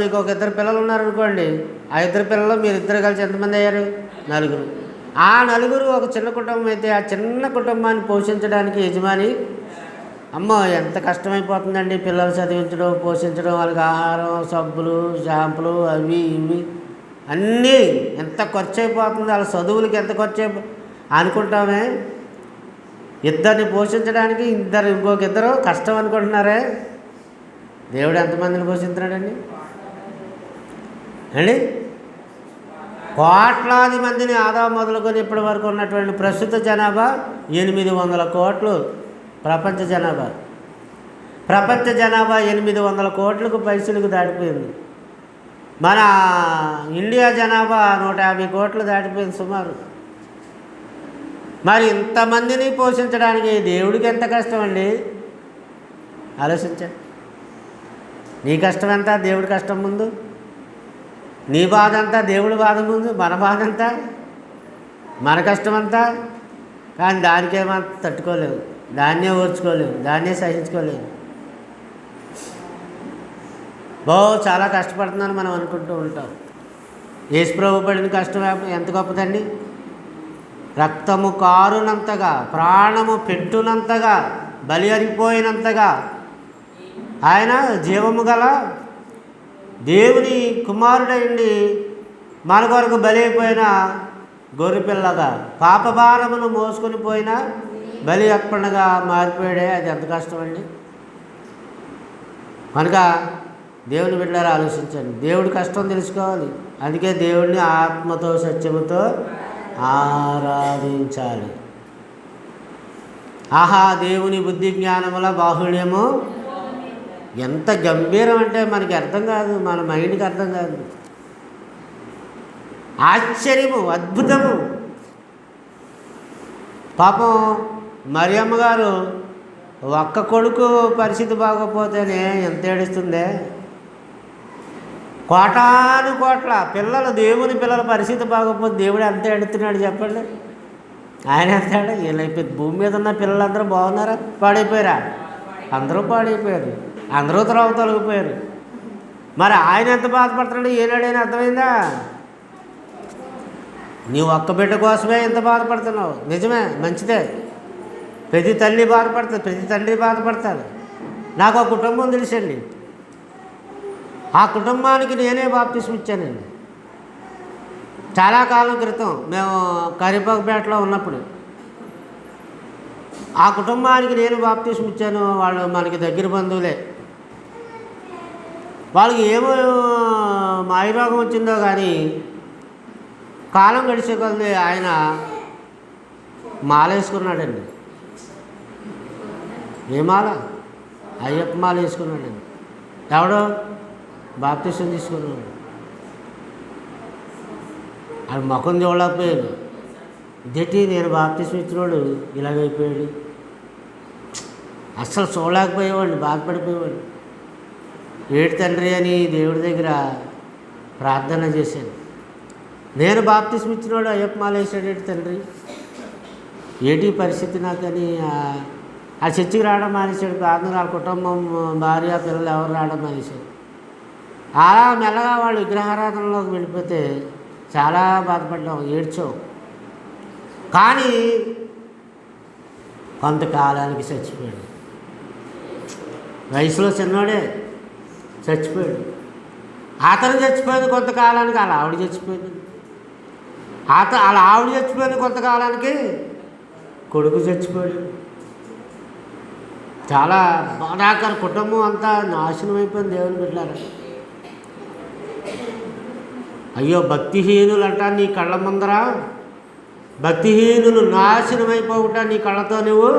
మీకు ఒక ఇద్దరు పిల్లలు ఉన్నారనుకోండి, ఆ ఇద్దరు పిల్లలు మీరు ఇద్దరు కలిసి ఎంతమంది అయ్యారు? నలుగురు. ఆ నలుగురు ఒక చిన్న కుటుంబం అయితే ఆ చిన్న కుటుంబాన్ని పోషించడానికి యజమాని అమ్మో ఎంత కష్టమైపోతుందండి. పిల్లలు చదివించడం, పోషించడం, వాళ్ళకి ఆహారం, సబ్బులు, షాంపులు, అవి ఇవి అన్నీ ఎంత ఖర్చు అయిపోతుంది. వాళ్ళ చదువులకి ఎంత ఖర్చు అనుకుంటామే. ఇద్దరిని పోషించడానికి ఇంకొక ఇద్దరు కష్టం అనుకుంటున్నారే. దేవుడు ఎంతమందిని పోషిస్తున్నాడండి అండి? కోట్లాది మందిని ఆదా మొదలుకొని ఇప్పటి వరకు ఉన్నటువంటి ప్రస్తుత జనాభా 800 కోట్లు. ప్రపంచ జనాభా 800 కోట్లకు పైసలకు దాటిపోయింది. మన ఇండియా జనాభా 150 కోట్లు దాటిపోయింది సుమారు. మరి ఇంతమందిని పోషించడానికి దేవుడికి ఎంత కష్టం అండి ఆలోచించండి. నీ కష్టం ఎంత దేవుడి కష్టం ముందు? నీ బాధ అంతా దేవుడి బాధ ముందు. మన బాధ అంతా, మన కష్టం అంతా. కానీ దానికేమో తట్టుకోలేవు, దాన్నే ఓర్చుకోలేవు, దాన్నే సహించుకోలేవు. చాలా కష్టపడుతున్నాను మనం అనుకుంటూ ఉంటాం. యేసుప్రభు పడిన కష్టం ఎంత గొప్పదండి. రక్తము కారునంతగా, ప్రాణము పెట్టునంతగా, బలి అరిపోయినంతగా ఆయన జీవము గల దేవుని కుమారుడైండి మన కొరకు బలి అయిపోయిన గొర్రెపిల్లగా, పాపభారమును మోసుకొని పోయిన బలి అర్పణగా మారిపోయాడే. అది ఎంత కష్టం అండి. కనుక దేవుని బిడ్డలారా ఆలోచించండి. దేవుడి కష్టం తెలుసుకోవాలి. అందుకే దేవుడిని ఆత్మతో సత్యముతో ఆరాధించాలి. ఆహా, దేవుని బుద్ధి జ్ఞానముల బాహుళ్యము ఎంత గంభీరం అంటే మనకి అర్థం కాదు, మన మైండ్కి అర్థం కాదు. ఆశ్చర్యము, అద్భుతము. పాపం మరియమ్మ గారు ఒక్క కొడుకు పరిస్థితి బాగోపోతేనే ఎంత ఏడుస్తుందే. కోటాను కోట్ల పిల్లలు, దేవుని పిల్లల పరిస్థితి బాగోపోతే దేవుడు ఎంత ఎడుతున్నాడు చెప్పండి. ఆయన ఎంత వీళ్ళైపోయి భూమి మీద ఉన్న పిల్లలందరూ బాగున్నారా? పాడైపోయారా? అందరూ పాడైపోయారు, అందరూ త్రోవ తొలగిపోయారు. మరి ఆయన ఎంత బాధపడుతున్నాడు ఏనాడైనా అర్థమైందా? నీ ఒక్క బిడ్డ కోసమే ఎంత బాధపడుతున్నావు. నిజమే, మంచిదే. ప్రతి తల్లి బాధపడుతుంది, ప్రతి తండ్రి బాధపడతారు. నాకు ఒక కుటుంబం తెలుసండి. ఆ కుటుంబానికి నేనే బాప్తిస్మం ఇచ్చానండి. చాలా కాలం క్రితం మేము కరిపాకుపేటలో ఉన్నప్పుడు ఆ కుటుంబానికి నేను బాప్తిస్మం ఇచ్చాను. వాళ్ళు మనకి దగ్గర బంధువులే. వాళ్ళకి ఏమో మాయరోగం వచ్చిందో కానీ కాలం గడిచే కొద్ది ఆయన మాల వేసుకున్నాడండి. ఏ మాల? అయ్యప్ప మాల వేసుకున్నాడండి. ఎవడో బాప్తిస్మం తీసుకున్నాడు. అది ముఖం చూడలేకపోయాడు. ఇదేంటి నేను బాప్తిస్మం ఇచ్చినోడు ఇలాగైపోయాడు. అస్సలు చూడలేకపోయేవాడిని, బాధపడిపోయేవాడిని. ఏడు తండ్రి అని దేవుడి దగ్గర ప్రార్థన చేశాను. నేను బాప్తిస్మం ఇచ్చినోడు అయ్యప్ప మాల వేసాడేటి తండ్రి, ఏటి పరిస్థితి నాకని ఆ చర్చికి రావడం మానేశాడు. ప్రార్థన వాళ్ళ కుటుంబం, భార్య, పిల్లలు ఎవరు రావడం మానేశాడు. అలా మెల్లగా వాళ్ళు విగ్రహారాధనలోకి వెళ్ళిపోతే చాలా బాధపడ్డాం, ఏడ్చాం. కానీ కొంతకాలానికి చచ్చిపోయాడు. వయసులో చిన్నోడే చచ్చిపోయాడు. అతను చచ్చిపోయింది కొంతకాలానికి, అలా ఆవిడ చచ్చిపోయింది. అలా ఆవిడ చచ్చిపోయింది కొంతకాలానికి కొడుకు చచ్చిపోయాడు. చాలా బాధాకర. కుటుంబం అంతా నాశనం అయిపోయింది. దేవుని బిడ్డలారా, అయ్యో భక్తిహీనులు అంటా నీ కళ్ళ ముందర, భక్తిహీనులు నాశనం అయిపోవుట నీ కళ్ళతో నువ్వు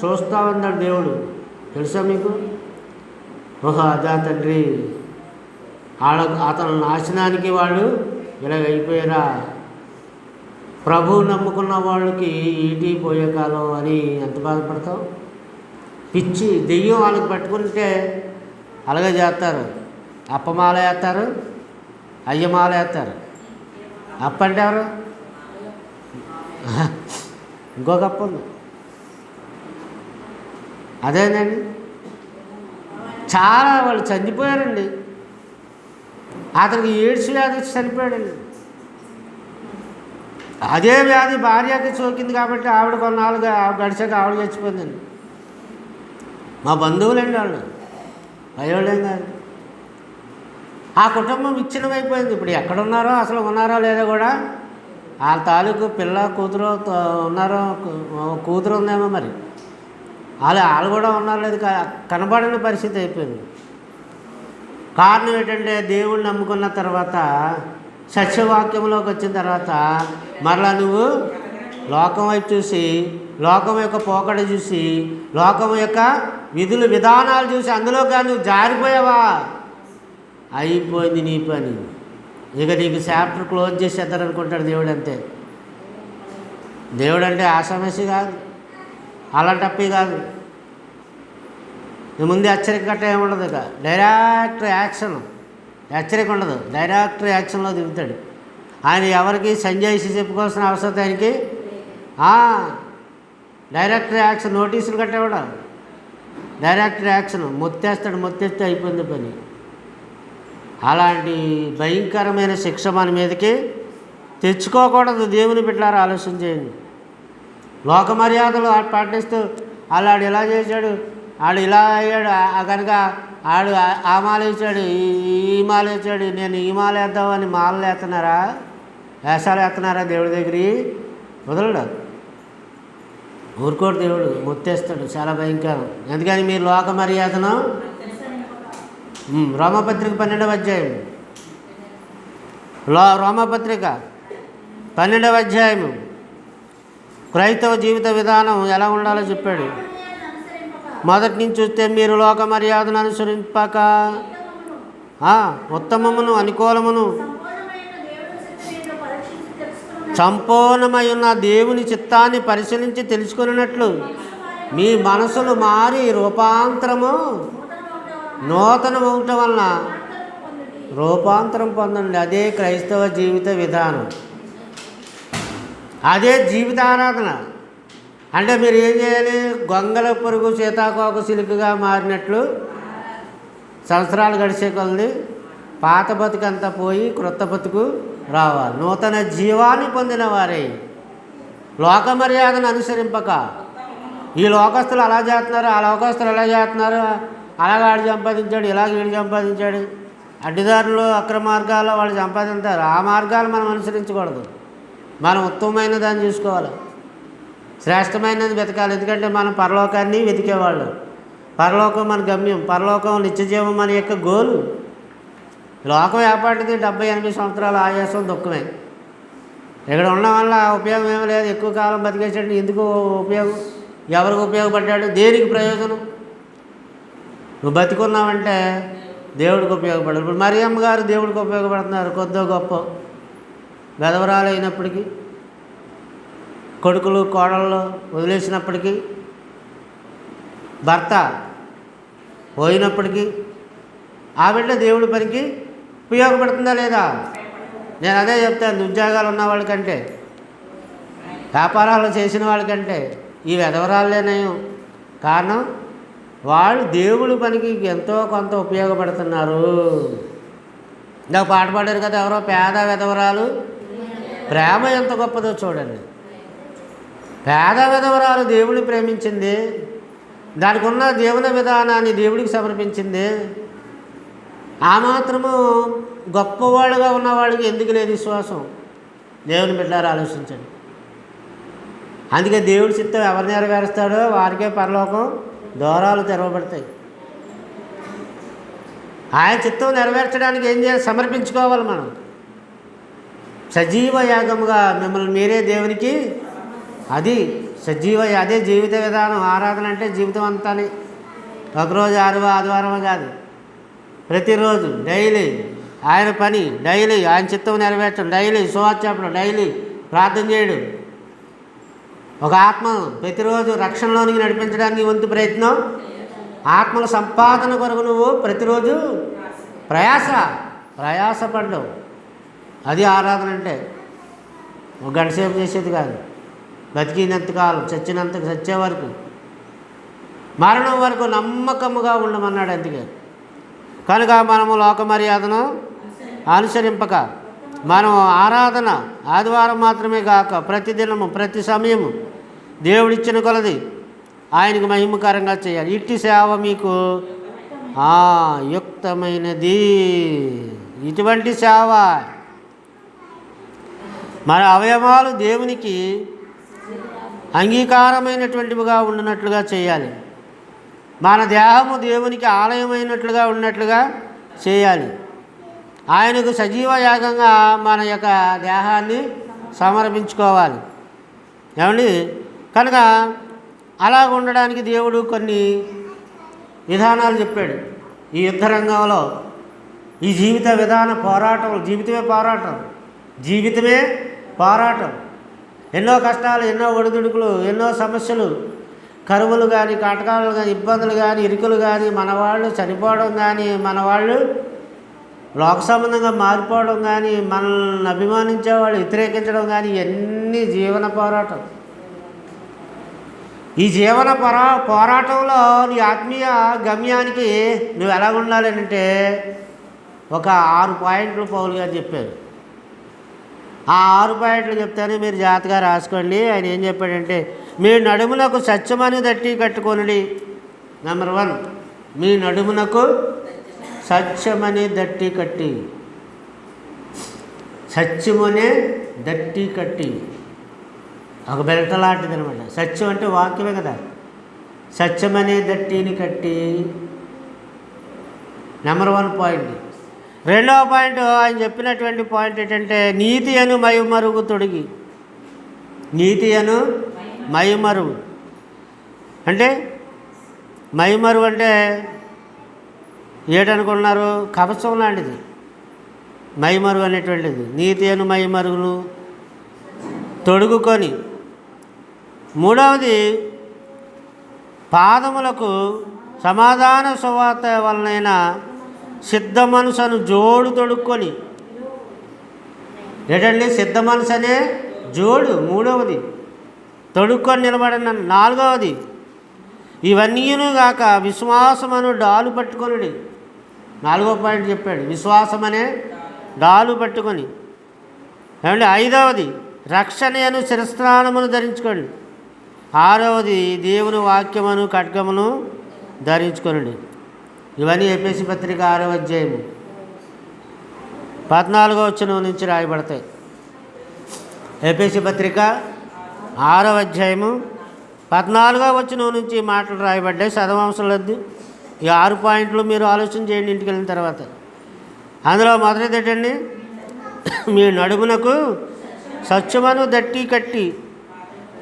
చూస్తావన్నాడు దేవుడు. తెలుసా మీకు? ఓహో అదా తండ్రి, అతని నాశనానికి వాళ్ళు ఇలాగైపోయారా. ప్రభువు నమ్ముకున్న వాళ్ళకి ఈటీ పోయే కాలం అని ఎంత బాధపడతావు. పిచ్చి దెయ్యం వాళ్ళకి పట్టుకుంటే అలాగే చేస్తారు. అప్పమాల వేస్తారు, అయ్యమాల వేస్తారు. అప్ప అంటే ఎవరు? ఇంకొక అప్ప ఉంది, అదేనండి. చాలా వాళ్ళు చనిపోయారండి. అతనికి ఎయిడ్స్ వ్యాధి వచ్చి చనిపోయాడండి. అదే వ్యాధి భార్యకి సోకింది కాబట్టి ఆవిడ కొన్నాళ్ళు గడిచాక ఆవిడ చచ్చిపోయిందండి. మా బంధువులండి వాళ్ళు, అయ్యోళ్ళేం కాదు. ఆ కుటుంబం విచ్ఛిన్నమైపోయింది. ఇప్పుడు ఎక్కడున్నారో, అసలు ఉన్నారో లేదో కూడా. వాళ్ళ తాలూకు పిల్ల కూతురు ఉన్నారో, కూతురు ఉందేమో మరి. వాళ్ళు కూడా ఉన్నారు లేదు, కనబడని పరిస్థితి అయిపోయింది. కారణం ఏంటంటే దేవుణ్ణి నమ్ముకున్న తర్వాత, సత్యవాక్యంలోకి వచ్చిన తర్వాత మరలా నువ్వు లోకం వైపు చూసి, లోకం యొక్క పోకడ చూసి, లోకం యొక్క విధులు విధానాలు చూసి అందులో కానీ నువ్వు జారిపోయావా, అయిపోయింది నీ పని. ఇక నీకు చాప్టర్ క్లోజ్ చేసేద్దారనుకుంటాడు దేవుడు. అంతే. దేవుడు అంటే ఆషామాషి కాదు, అలాంటప్పి కాదు. ముందు హెచ్చరిక గట్ట ఏముండదు. ఇక డైరెక్ట్ యాక్షన్. హెచ్చరిక ఉండదు, డైరెక్ట్ యాక్షన్లో దిగుతాడు ఆయన. ఎవరికి సంజాయిషి చెప్పుకోవాల్సిన అవసరం ఆయనకి. Direct action. నోటీసులు కట్టేవాడు, డైరెక్ట్ యాక్షన్. మొత్తేస్తాడు, మొత్తేస్తే అయిపోయింది పని. అలాంటి భయంకరమైన శిక్ష మన మీదకి తెచ్చుకోకూడదు. దేవుని బిడ్డలారా ఆలోచన చేయండి. లోక మర్యాదలు పాటిస్తూ ఆడు ఇలా చేశాడు, ఆడు ఇలా అయ్యాడు, కనుక ఆడు ఆ మాల వేసాడు, ఈ మాల వేసాడు, నేను ఈ మాల వేద్దామని మాలలు వేస్తున్నారా, వేషాలు వేస్తున్నారా దేవుడి దగ్గరికి? వదలడు, ఊరుకోడు, దేవుడు ముత్తేస్తాడు. చాలా భయంకరం. ఎందుకని మీరు లోక మర్యాదను రోమపత్రిక 12వ అధ్యాయం, రోమపత్రిక 12వ అధ్యాయము క్రైస్తవ జీవిత విధానం ఎలా ఉండాలో చెప్పాడు. మొదటి నుంచి చూస్తే మీరు లోక మర్యాదను అనుసరింపక ఉత్తమమును అనుకూలమును సంపూర్ణమై ఉన్న దేవుని చిత్తాన్ని పరిశీలించి తెలుసుకున్నట్లు మీ మనసులు మారి నూతనమవటం వలన రూపాంతరం పొందండి. అదే క్రైస్తవ జీవిత విధానం, అదే జీవితారాధన. అంటే మీరు ఏం చేయాలి? గొంగల పురుగు సీతాకోక సిలుకుగా మారినట్లు సంవత్సరాలు గడిచే కొలది పాత బతుకంతా పోయి క్రొత్త బతుకు రావాలి. నూతన జీవాన్ని పొందిన వారే లోక మర్యాదను అనుసరింపక. ఈ లోకస్తులు అలా చేస్తున్నారు, ఆ లోకస్తులు ఎలా చేస్తున్నారు, అలాగ ఆడు సంపాదించాడు, ఇలాగ వీడు సంపాదించాడు, అడ్డిదారులు అక్రమ మార్గాల్లో వాళ్ళు సంపాదించారు. ఆ మార్గాలు మనం అనుసరించకూడదు. మనం ఉత్తమమైన దాన్ని చూసుకోవాలి, శ్రేష్టమైనది వెతకాలి. ఎందుకంటే మనం పరలోకాన్ని వెతికేవాళ్ళు. పరలోకం మన గమ్యం, పరలోకం నిత్యజీవం మన యొక్క గోలు. లోకం ఏపాటిది 70-80 సంవత్సరాల ఆయాసం దుఃఖమే. ఇక్కడ ఉండడం వల్ల ఉపయోగం ఏమీ లేదు. ఎక్కువ కాలం బతికేసాడు, ఎందుకు ఉపయోగం? ఎవరికి ఉపయోగపడ్డాడు? దేనికి ప్రయోజనం? నువ్వు బతికున్నావంటే దేవుడికి ఉపయోగపడదు. ఇప్పుడు మరియమ్మ గారు దేవుడికి ఉపయోగపడుతున్నారు, కొద్దో గొప్ప వెధవరాలు అయినప్పటికీ, కొడుకులు కోడళ్ళు వదిలేసినప్పటికీ, భర్త పోయినప్పటికీ ఆ బిడ్డ దేవుడి పనికి ఉపయోగపడుతుందా లేదా? నేను అదే చెప్తాను. ఉద్యోగాలు ఉన్న వాళ్ళకంటే, వ్యాపారాలు చేసిన వాళ్ళకంటే ఈ వెధవరాళ్ళేనయం. కారణం వాళ్ళు దేవుడి పనికి ఎంతో కొంత ఉపయోగపడుతున్నారు. ఇందాక పాట పాడారు కదా ఎవరో, పేద వెధవరాలు ప్రేమ ఎంత గొప్పదో చూడండి. పేద విధవరాలు దేవుడిని ప్రేమించింది, దానికి ఉన్న దేవుని విధానాన్ని దేవుడికి సమర్పించింది. ఆ మాత్రము గొప్పవాళ్ళుగా ఉన్నవాళ్ళకి ఎందుకు లేదు విశ్వాసం? దేవుని బిడ్డలారా ఆలోచించండి. అందుకే దేవుడి చిత్తం ఎవరు నెరవేరుస్తాడో వారికే పరలోకం ద్వారాలు తెరవబడతాయి. ఆయన చిత్తం నెరవేర్చడానికి ఏం చేయాలి? సమర్పించుకోవాలి. మనం సజీవ యాగముగా మిమ్మల్ని మీరే దేవునికి, అది సజీవ, అదే జీవిత విధానం. ఆరాధన అంటే జీవితం అంతాని. ఒకరోజు ఆదివారం కాదు, ప్రతిరోజు డైలీ ఆయన పని, డైలీ ఆయన చిత్తం నెరవేర్చడం, డైలీ సువార్త చెప్పడం, డైలీ ప్రార్థన చేయడం. ఒక ఆత్మ ప్రతిరోజు రక్షణలోనికి నడిపించడానికి వంతు ప్రయత్నం, ఆత్మల సంపాదన కొరకు నువ్వు ప్రతిరోజు ప్రయాసపడ్డావు. అది ఆరాధన అంటే. ఒక గంట సేపు చేసేది కాదు, బతికినంతకాలం, చచ్చే వరకు, మరణం వరకు నమ్మకముగా ఉండమన్నాడు. అందుకే కనుక మనము లోక మర్యాదను అనుసరింపక, మనం ఆరాధన ఆదివారం మాత్రమే కాక ప్రతిదినము ప్రతి సమయము దేవుడిచ్చిన కొలది ఆయనకు మహిమకరంగా చేయాలి. ఇట్టి సేవ మీకు యుక్తమైనది. ఇటువంటి సేవ మన అవయవాలు దేవునికి అంగీకారమైనటువంటివిగా ఉన్నట్లుగా చేయాలి. మన దేహము దేవునికి ఆలయమైనట్లుగా ఉన్నట్లుగా చేయాలి. ఆయనకు సజీవ యాగంగా మన యొక్క దేహాన్ని సమర్పించుకోవాలి. ఏమండి? కనుక అలా ఉండడానికి దేవుడు కొన్ని విధానాలు చెప్పాడు. ఈ యుద్ధ రంగంలో ఈ జీవిత విధాన పోరాటం, జీవితమే పోరాటం. ఎన్నో కష్టాలు, ఎన్నో ఒడిదుడుకులు, ఎన్నో సమస్యలు, కరువులు కానీ, కాటకాలు కానీ, ఇబ్బందులు కానీ, ఇరుకులు కానీ, మన వాళ్ళు చనిపోవడం కానీ, మన వాళ్ళు లోక సంబంధంగా మారిపోవడం కానీ, మనల్ని అభిమానించే వాళ్ళు వ్యతిరేకించడం కానీ, ఇవన్నీ జీవన పోరాటం. ఈ జీవన పోరాటంలో నీ ఆత్మీయ గమ్యానికి నువ్వు ఎలా ఉండాలి అంటే ఒక 6 పాయింట్లు పౌలు గారు చెప్పారు. ఆ 6 పాయింట్లు చెప్తానే మీరు జాగ్రత్తగా రాసుకోండి. ఆయన ఏం చెప్పాడంటే, మీ నడుమునకు సత్యమని దట్టి కట్టుకొనుడి. నెంబర్ 1, మీ నడుమునకు సత్యమని దట్టి కట్టి. సత్యమనే దట్టి కట్టి, ఒక బెల్ట లాంటిది అనమాట. సత్యం అంటే వాక్యమే కదా. సత్యమనే దట్టిని కట్టి, నెంబర్ 1 పాయింట్. రెండవ పాయింట్, ఆయన చెప్పినటువంటి పాయింట్ ఏంటంటే, నీతి అను మైమరుగు తొడిగి. నీతి అను మైమరుగు అంటే, మైమరుగు అంటే ఏటనుకున్నారు? కవచం లాంటిది మైమరుగు అనేటువంటిది. నీతి అను మైమరుగును తొడుగుకొని. మూడవది, పాదములకు సమాధాన సువార్త వలనైన సిద్ధ మనసును జోడు తొడుక్కొని. ఏంటండి? సిద్ధ మనసు అనే జోడు మూడవది తొడుక్కొని నిలబడిన. నాలుగవది, ఇవన్నీను గాక విశ్వాసమను డాలు పట్టుకొనుడి. 4వ పాయింట్ చెప్పాడు, విశ్వాసం అనే డాలు పట్టుకొని. ఏమంటే 5వది, రక్షణ అను శిరస్త్రాణమును ధరించుకోండి. 6వది, దేవుని వాక్యమును ఖడ్గమును ధరించుకొనుడి. ఇవన్నీ ఎఫెసీ పత్రిక 6వ అధ్యాయము 14వ వచనం నుంచి రాయబడతాయి. ఎఫెసీ పత్రిక 6వ అధ్యాయము 14వ వచనం నుంచి మాటలు రాయబడ్డాయి. చదవవసరం లేదు. ఈ 6 పాయింట్లు మీరు ఆలోచన చేయండి ఇంటికి వెళ్ళిన తర్వాత. అందులో మొదటిది ఏంటండి? మీ నడుమునకు సత్యమను దట్టి కట్టి.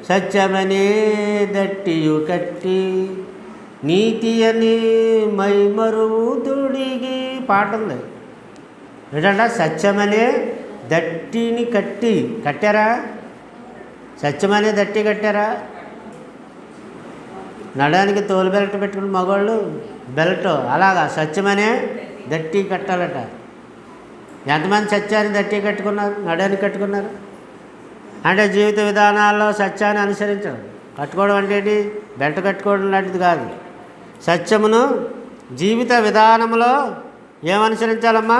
సత్యమనే దట్టియు కట్టి, నీతి అని మైమరువు తొడిగి. పాట ఉంది ఏంటంటే, సత్యమనే దట్టిని కట్టి. కట్టారా? సత్యమనే దట్టి కట్టారా? నడానికి తోలు బెల్ట్ పెట్టుకుని మగవాళ్ళు బెల్ట్, అలాగా సత్యమనే దట్టి కట్టాలట. ఎంతమంది సత్యాన్ని దట్టి కట్టుకున్నారు? నడానికి కట్టుకున్నారు అంటే జీవిత విధానాల్లో సత్యాన్ని అనుసరించడం. కట్టుకోవడం అంటే ఏంటి? బెల్ట్ కట్టుకోవడం లాంటిది కాదు. సత్యమును జీవిత విధానంలో ఏమనుసరించాలమ్మా?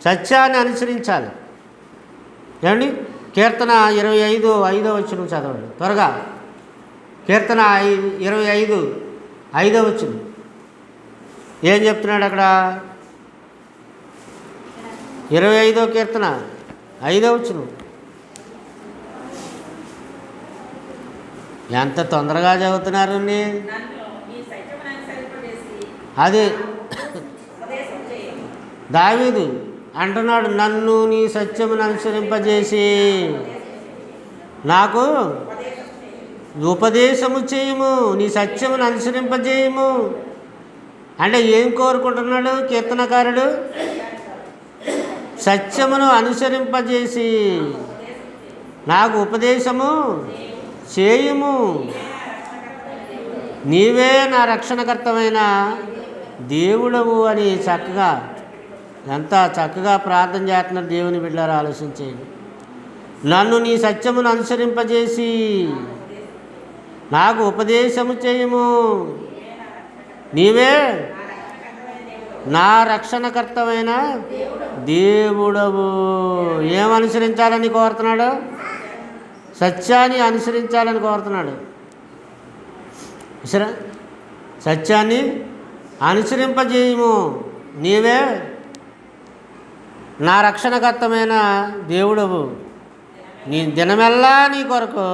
సత్యాన్ని అనుసరించాలి. ఏమండి? కీర్తన 25:5 వచనం చదవండి త్వరగా. కీర్తన 25:5 వచనం ఏం చెప్తున్నాడు అక్కడ? 25వ కీర్తన 5వ వచనం. ఎంత తొందరగా చదువుతున్నారు. అది దావీదు అంటున్నాడు, నన్ను నీ సత్యమును అనుసరింపజేసి నాకు ఉపదేశము చేయము, నీ సత్యమును అనుసరింపజేయము. అంటే ఏం కోరుకుంటున్నాడు కీర్తనకారుడు? సత్యమును అనుసరింపజేసి నాకు ఉపదేశము చేయుము. నీవే నా రక్షణకర్తమైన దేవుడవు అని చక్కగా, ఎంత చక్కగా ప్రార్థన చేస్తున్నారు దేవుని బిడ్డలారా, ఆలోచించేయండి. నన్ను నీ సత్యమును అనుసరింపజేసి నాకు ఉపదేశము చేయము. నీవే నా రక్షణకర్తమైన దేవుడవు. ఏమనుసరించాలని కోరుతున్నాడు? సత్యాన్ని అనుసరించాలని కోరుతున్నాడు. సరే, సత్యాన్ని అనుసరింపజేయము. నీవే నా రక్షణకర్తమైన దేవుడవు. నీ దినమెల్లా నీ కొరకు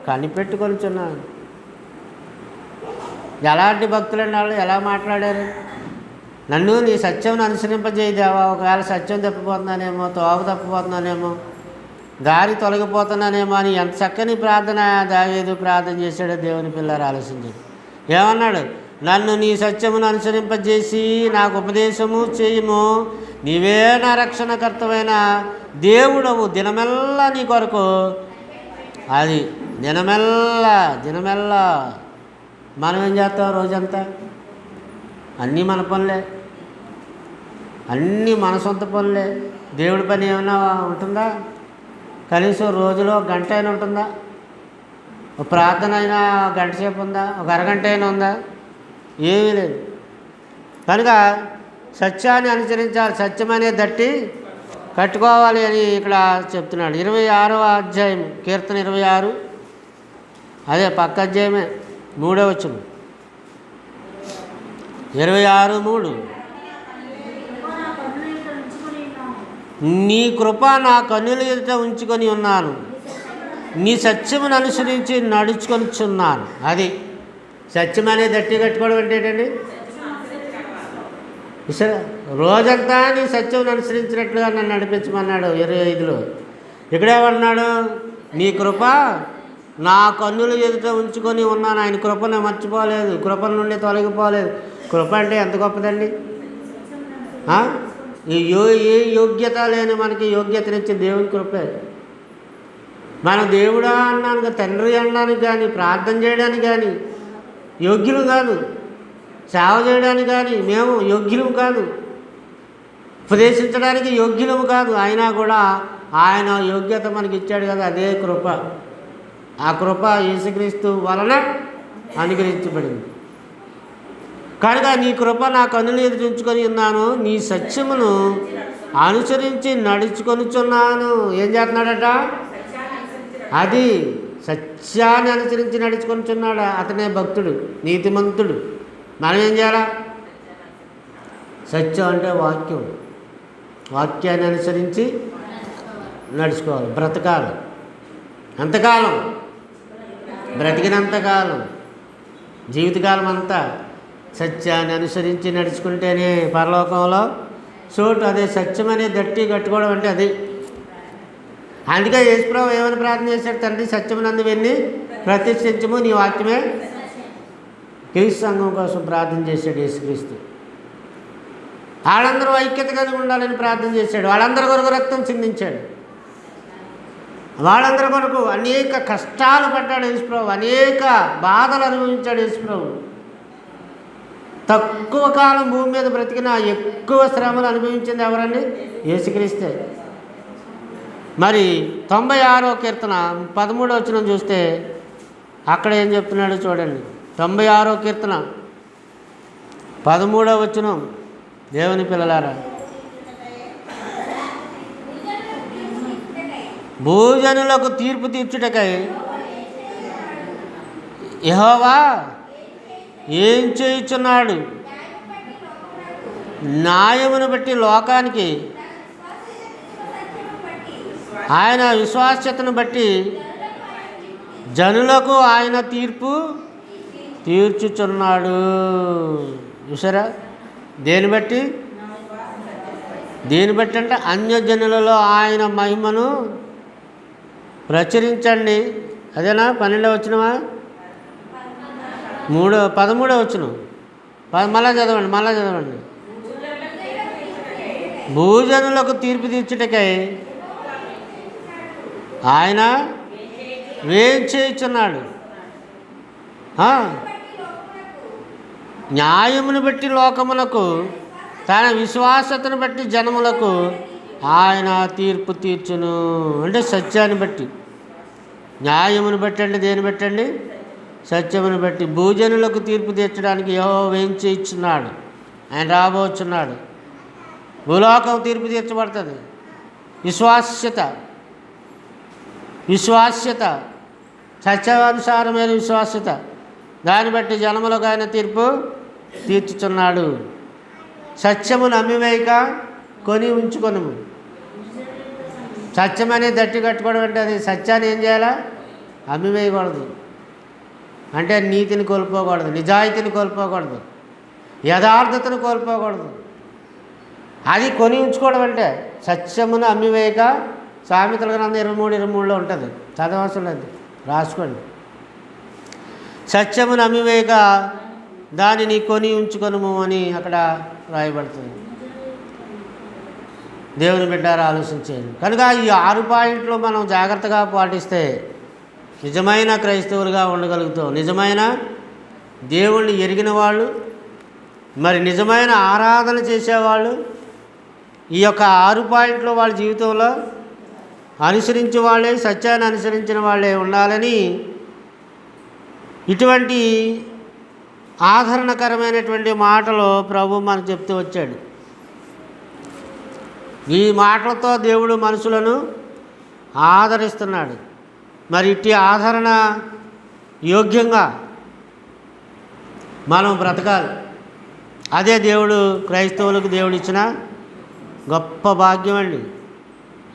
కనిపెట్టుకొనిచున్నాను. ఎలాంటి భక్తులండి వాళ్ళు? ఎలా మాట్లాడారు? నన్ను నీ సత్యం అనుసరింపజేయదేవా. ఒకవేళ సత్యం తప్పిపోతున్నానేమో, తోవ తప్పిపోతున్నానేమో, దారి తొలగిపోతున్నానేమో అని ఎంత చక్కని ప్రార్థన దావీదు ప్రార్థన చేశాడో దేవుని పిల్లలు ఆలోచించాడు. ఏమన్నాడు? నన్ను నీ సత్యమును అనుసరింపజేసి నాకు ఉపదేశము చేయము. నీవే నా రక్షణకర్తమైన దేవుడవు. దినమెల్లా నీ కొరకు. అది దినమెల్లా మనం ఏం చేస్తాం? రోజంతా అన్నీ మన పనులే, అన్నీ మన సొంత పనులే. దేవుడి పని ఏమైనా ఉంటుందా? కనీసం రోజులో గంట అయినా ఉంటుందా? ఒక ప్రార్థన అయినా గంట సేపు ఉందా? ఒక అరగంట అయినా ఉందా? ఏమీ లేదు. కనుక సత్యాన్ని అనుసరించాలి, సత్యం అనే దట్టి కట్టుకోవాలి అని ఇక్కడ చెప్తున్నాడు. 26వ అధ్యాయం కీర్తన 26, అదే పక్క అధ్యాయమే 3వ వచనం. 26:3 నీ కృప నా కన్నుల ఎదుట ఉంచుకొని ఉన్నాను, నీ సత్యమును అనుసరించి నడుచుకొనిచున్నాను. అది సత్యం అనేది దట్టి కట్టుకోవడం అంటే ఏంటండి? సరే, రోజంతా నీ సత్యం అనుసరించినట్లుగా నన్ను నడిపించమన్నాడు 25లో. ఇక్కడేమన్నాడు? నీ కృప నా కన్నుల ఎదుట ఉంచుకొని ఉన్నాను. ఆయన కృపను మర్చిపోలేదు, కృపల నుండి తొలగిపోలేదు. కృప అంటే ఎంత గొప్పదండి! ఏ యోగ్యత లేని మనకి యోగ్యతనిచ్చే దేవుని కృపే. మనం దేవుడా అన్నాను, తండ్రి అనడానికి కానీ, ప్రార్థన చేయడానికి కానీ యోగ్యులు కాదు, సేవ చేయడానికి కానీ మేము యోగ్యులము కాదు, ఉపదేశించడానికి యోగ్యులము కాదు. అయినా కూడా ఆయన యోగ్యత మనకి ఇచ్చాడు కదా, అదే కృప. ఆ కృప యేసుక్రీస్తు వలన అనుగ్రహించబడింది. కనుక నీ కృప నా కన్నులు ఎదురించుకొని ఉన్నాను, నీ సత్యమును అనుసరించి నడుచుకొనిచున్నాను. ఏం చేస్తున్నాడట? అది సత్యాన్ని అనుసరించి నడుచుకొనిచున్నాడు. అతనే భక్తుడు, నీతిమంతుడు. మనం ఏం చేయాలా? సత్యం అంటే వాక్యం, వాక్యాన్ని అనుసరించి నడుచుకోవాలి, బ్రతకాలి. ఎంతకాలం? బ్రతికినంతకాలం, జీవితకాలం అంతా సత్యాన్ని అనుసరించి నడుచుకుంటేనే పరలోకంలో చోటు. అదే సత్యం అనే దట్టి కట్టుకోవడం అంటే అది. అందుకే యేసుప్రభువు ఏమని ప్రార్థన చేశాడు? తండ్రి, సత్యమునందు వెళ్ళి ప్రతిష్ఠించము, నీ వాక్యమే. క్రీస్తు సంఘం కోసం ప్రార్థన చేశాడు యేసుక్రీస్తు. వాళ్ళందరూ ఐక్యత కలిగి ఉండాలని ప్రార్థన చేశాడు. వాళ్ళందరి కొరకు రక్తం చిందించాడు. వాళ్ళందరి కొరకు అనేక కష్టాలు పడ్డాడు యేసుప్రభువు, అనేక బాధలు అనుభవించాడు యేసుప్రభువు. తక్కువ కాలం భూమి మీద బ్రతికిన ఎక్కువ శ్రమలు అనుభవించింది ఎవరండి? యేసుక్రీస్తే. మరి 96వ కీర్తన 13వ వచనం చూస్తే అక్కడ ఏం చెప్తున్నాడో చూడండి. 96వ కీర్తన 13వ వచనం. దేవుని పిల్లలారా, భూజనులకు తీర్పు తీర్చుటకై యెహోవా ఏం చేయుచున్నాడు? న్యాయమును బట్టి లోకానికి, ఆయన విశ్వాస్యతను బట్టి జనులకు ఆయన తీర్పు తీర్చుచున్నాడు. చూసారా? దేని బట్టి? దేని బట్టి అంటే అన్యజనులలో ఆయన మహిమను ప్రచురించండి. అదేనా 12వ వచనమా? 13వ వచనం. మళ్ళా చదవండి. భూజనులకు తీర్పు తీర్చుటకై ఆయన ఏం చేయుచున్నాడు? న్యాయమును బట్టి లోకములకు, తన విశ్వాసతను బట్టి జనములకు ఆయన తీర్పు తీర్చును. అంటే సత్యాన్ని బట్టి. న్యాయమును బట్టి అంటే దేని బట్టండి? సత్యమును బట్టి. భూజనులకు తీర్పు తీర్చడానికి యెహోవా ఏం చేయుచున్నాడు? ఆయన రాబోచున్నాడు. భూలోకం తీర్పు తీర్చబడుతుంది. విశ్వాస్యత, సత్యానుసారమైన విశ్వాస్యత, దాన్ని బట్టి జనములకు ఆయన తీర్పు తీర్చుచున్నాడు. సత్యమును అమ్మివేయక కొని ఉంచుకొను. సత్యం అనేది దట్టి కట్టుకోవడం అంటే అది. సత్యాన్ని ఏం చేయాలా? అమ్మివేయకూడదు. అంటే నీతిని కోల్పోకూడదు, నిజాయితీని కోల్పోకూడదు, యథార్థతను కోల్పోకూడదు. అది కొని ఉంచుకోవడం అంటే సత్యమును అమ్మివేయక. సామెతల గ్రంథం 23:23లో ఉంటుంది, చదవవసరం లేదు, రాసుకోండి. సత్యమును అమ్మివేయక దానిని కొని ఉంచుకొనుము అని అక్కడ రాయబడుతుంది. దేవుని బిడ్డారా, ఆలోచించేయండి. కనుక ఈ 6 పాయింట్లు మనం జాగ్రత్తగా పాటిస్తే నిజమైన క్రైస్తవులుగా ఉండగలుగుతాం. నిజమైన దేవుణ్ణి ఎరిగిన వాళ్ళు, మరి నిజమైన ఆరాధన చేసేవాళ్ళు ఈ యొక్క 6 పాయింట్లు వాళ్ళ జీవితంలో అనుసరించే వాళ్ళే, సత్యాన్ని అనుసరించిన వాళ్ళే ఉండాలని ఇటువంటి ఆదరణకరమైనటువంటి మాటలు ప్రభు మనకు చెప్తూ వచ్చాడు. ఈ మాటలతో దేవుడు మనుషులను ఆదరిస్తున్నాడు. మరి ఇట్టి ఆదరణ యోగ్యంగా మనం బ్రతకాలి. అదే దేవుడు క్రైస్తవులకు దేవుడు ఇచ్చిన గొప్ప భాగ్యం అండి.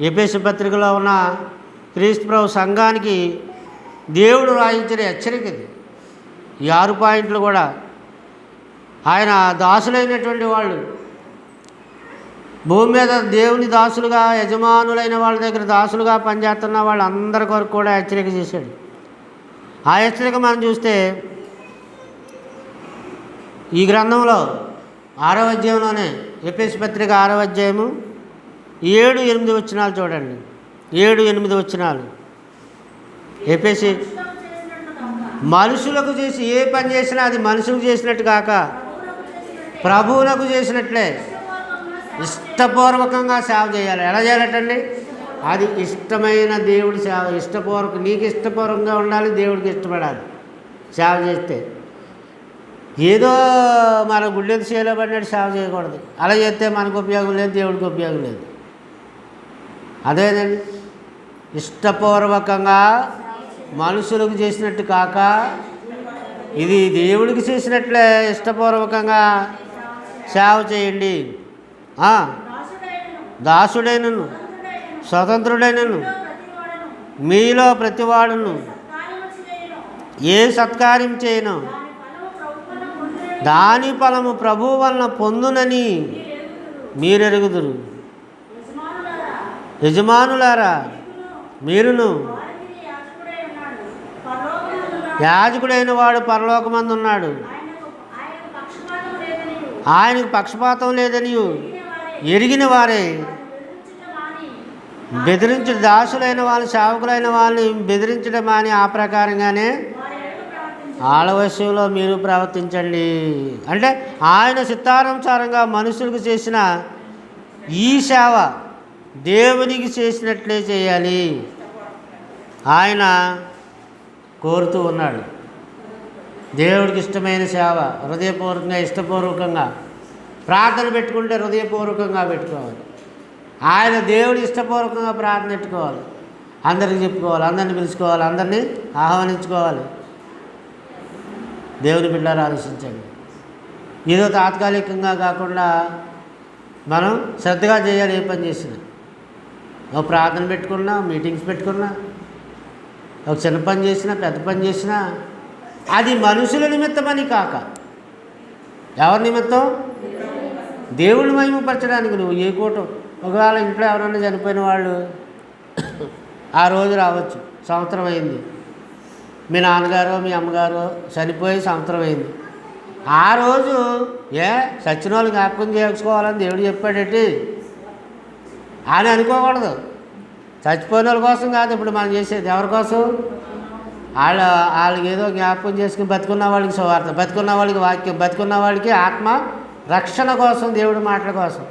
ఎఫెసు పత్రికలో ఉన్న క్రీస్తు ప్రభు సంఘానికి దేవుడు రాయించిన హెచ్చరిక ఇది. ఈ 6 పాయింట్లు కూడా ఆయన దాసులైనటువంటి వాళ్ళు, భూమి మీద దేవుని దాసులుగా, యజమానులైన వాళ్ళ దగ్గర దాసులుగా పనిచేస్తున్న వాళ్ళందరి కొరకు కూడా హెచ్చరిక చేశాడు. ఆ హెచ్చరిక మనం చూస్తే ఈ గ్రంథంలో 6వ అధ్యాయంలోనే, ఎఫెసు పత్రిక 6వ అధ్యాయము 7-8 వచనాలు చూడండి. 7-8 వచనాలు. ఎఫెసు మనుషులకు చేసి ఏ పని చేసినా అది మనుషులకు చేసినట్టు కాక ప్రభువులకు చేసినట్లే ఇష్టపూర్వకంగా సేవ చేయాలి. ఎలా చేయాలటండి? అది ఇష్టమైన దేవుడి సేవ. నీకు ఇష్టపూర్వకంగా ఉండాలి, దేవుడికి ఇష్టపడాలి సేవ చేస్తే. ఏదో మన గుళ్ళెది చేలో పడినట్టు సేవ చేయకూడదు. అలా చేస్తే మనకు ఉపయోగం లేదు, దేవుడికి ఉపయోగం లేదు. అదేనండి, ఇష్టపూర్వకంగా మనుషులకు చేసినట్టు కాక ఇది దేవుడికి చేసినట్లే ఇష్టపూర్వకంగా సేవ చేయండి. దాసుడైనను స్వతంత్రుడైనను మీలో ప్రతివాడును ఏ సత్కార్యం చేయను దాని ఫలము ప్రభువు వలన పొందునని మీరెరుగుదురు. యజమానులారా, మీరును యాజకుడైన వాడు పరలోకమందు ఉన్నాడు, ఆయనకు పక్షపాతం లేదని ఎరిగిన వారే బెదిరించడం, దాసులైన వాళ్ళు, సేవకులైన వాళ్ళని బెదిరించడం అని ఆ ప్రకారంగానే ఆలవశ్యంలో మీరు ప్రవర్తించండి. అంటే ఆయన చిత్తానుసారంగా మనుషులకు చేసిన ఈ సేవ దేవునికి చేసినట్లే చేయాలి ఆయన కోరుతూ ఉన్నాడు. దేవుడికి ఇష్టమైన సేవ హృదయపూర్వకంగా, ఇష్టపూర్వకంగా ప్రార్థన పెట్టుకుంటే హృదయపూర్వకంగా పెట్టుకోవాలి. ఆయన దేవుడు ఇష్టపూర్వకంగా ప్రార్థన పెట్టుకోవాలి. అందరికి చెప్పుకోవాలి, అందరిని పిలుచుకోవాలి, అందరినీ ఆహ్వానించుకోవాలి. దేవుని బిడ్డలారా ఆలోచించండి. ఏదో తాత్కాలికంగా కాకుండా మనం శ్రద్ధగా చేయాలి. ఏ పని చేసినా, ఒక ప్రార్థన పెట్టుకున్నా, మీటింగ్స్ పెట్టుకున్నా, ఒక చిన్న పని చేసినా, పెద్ద పని చేసినా అది మనుషుల నిమిత్తమని కాక ఎవరి నిమిత్తం? దేవుని మహిమపరచడానికి. నువ్వు ఏ కూటం, ఒకవేళ ఇంట్లో ఎవరైనా చనిపోయిన వాళ్ళు ఆ రోజు రావచ్చు, సంవత్సరం అయింది, మీ నాన్నగారు మీ అమ్మగారు చనిపోయి సంవత్సరం అయింది, ఆ రోజు చచ్చిన వాళ్ళు జ్ఞాపకం చేసుకోవాలని దేవుడు చెప్పాడేంటి అని అనుకోకూడదు. చచ్చిపోయిన వాళ్ళ కోసం కాదు ఇప్పుడు మనం చేసేది. ఎవరి కోసం? వాళ్ళకి ఏదో జ్ఞాపకం చేసుకుని బతుకున్న వాళ్ళకి సువార్త, బతుకున్న వాళ్ళకి వాక్యం, బతుకున్న వాళ్ళకి ఆత్మ రక్షణ కోసం, దేవుడి మాటల కోసం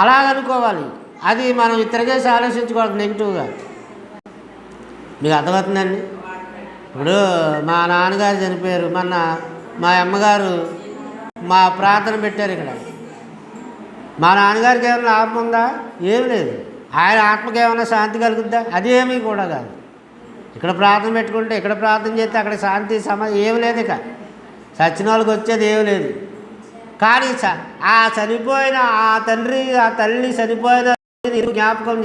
అలాగనుకోవాలి. అది మనం తిరగేసి ఆలోచించుకోవాలి నెగిటివ్గా. మీకు అర్థమవుతుందండి? ఇప్పుడు మా నాన్నగారు చనిపోయారు, మొన్న మా అమ్మగారు మా ప్రార్థన పెట్టారు. ఇక్కడ మా నాన్నగారికి ఏమైనా లాభం ఉందా? ఏం లేదు. ఆయన ఆత్మకి ఏమైనా శాంతి కలుగుద్దా? అది ఏమీ కూడా కాదు. ఇక్కడ ప్రార్థన పెట్టుకుంటే, ఇక్కడ ప్రార్థన చేస్తే అక్కడ శాంతి ఏమి లేదు. ఇక చచ్చిన వాళ్ళకి వచ్చేది ఏమి లేదు. కానీ ఆ చనిపోయిన ఆ తండ్రి ఆ తల్లి చనిపోయిన జ్ఞాపకం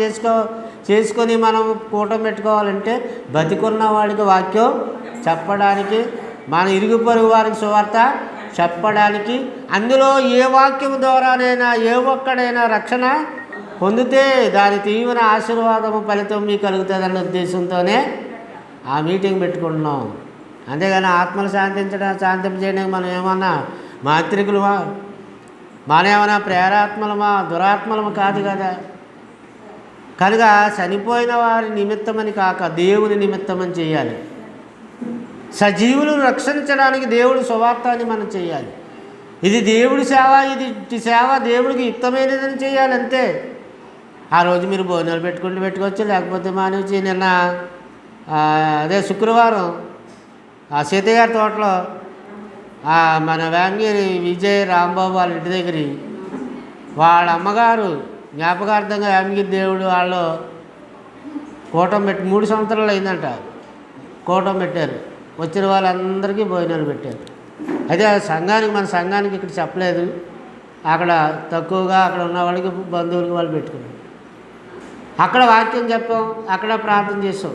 చేసుకొని మనం కూటమి పెట్టుకోవాలంటే బతికున్న వాడికి వాక్యం చెప్పడానికి, మన ఇరుగు పొరుగు వారికి సువార్త చెప్పడానికి, అందులో ఏ వాక్యం ద్వారానైనా ఏ ఒక్కడైనా రక్షణ పొందితే దాని తీవ్ర ఆశీర్వాదము ఫలితం మీకు కలుగుతుందన్న ఉద్దేశంతోనే ఆ మీటింగ్ పెట్టుకుంటున్నాం. అంతేగాని ఆత్మలు శాంతింపజేయడానికి మనం ఏమన్నా మాంత్రికులమా, మనమేమన్నా ప్రేరాత్మలమా, దురాత్మలమా కాదు కదా. కనుక చనిపోయిన వారి నిమిత్తమని కాక దేవుని నిమిత్తమని చేయాలి. సజీవులను రక్షించడానికి దేవుడి సువార్తని మనం చేయాలి. ఇది దేవుడి సేవ, ఇది సేవ దేవుడికి యుక్తమైనదని చేయాలి అంతే. ఆ రోజు మీరు భోజనాలు పెట్టుకోవచ్చు, లేకపోతే మానేసి. నిన్న అదే శుక్రవారం ఆ సీతయ్య గారి తోటలో మన వేంగిరి విజయ్ రాంబాబు వాళ్ళ ఇంటి దగ్గర వాళ్ళ అమ్మగారు జ్ఞాపకార్థంగా యామిగిరి దేవుడు వాళ్ళు కూటం పెట్టి 3 సంవత్సరాలు అయిందంట. కూటం పెట్టారు. వచ్చిన వాళ్ళందరికీ భోజనాలు పెట్టారు. అయితే సంఘానికి, మన సంఘానికి ఇక్కడ చెప్పలేదు. అక్కడ తక్కువగా అక్కడ ఉన్న వాళ్ళకి బంధువులకి వాళ్ళు పెట్టుకున్నారు. అక్కడ వాక్యం చెప్పాం, అక్కడ ప్రార్థన చేసాం,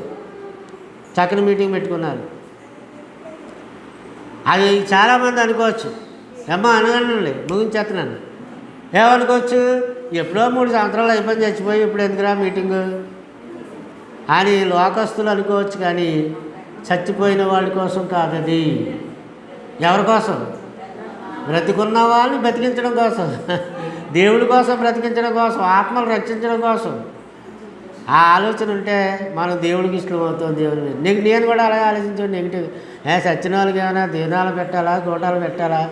చక్కని మీటింగ్ పెట్టుకున్నారు. అది చాలామంది అనుకోవచ్చు, ఏమో అనగండి ముగించేస్తున్నాను, ఏమనుకోవచ్చు, ఎప్పుడో 3 సంవత్సరాలు అయిపోయి చచ్చిపోయి ఇప్పుడు ఎందుకురా మీటింగు అని లోకస్తులు అనుకోవచ్చు. కానీ చచ్చిపోయిన వాళ్ళ కోసం కాదది. ఎవరి కోసం? బ్రతికున్న వాళ్ళని బ్రతికించడం కోసం, దేవుడి కోసం బ్రతికించడం కోసం, ఆత్మలు రక్షించడం కోసం. ఆ ఆలోచన ఉంటే మనం దేవుడికి ఇష్టం అవుతాం. దేవుడి నేను కూడా అలాగే ఆలోచించాను. నెగిటివ్ చచ్చిన వాళ్ళకి ఏమైనా దీనాలు పెట్టాలా, గోటాలు పెట్టాలా,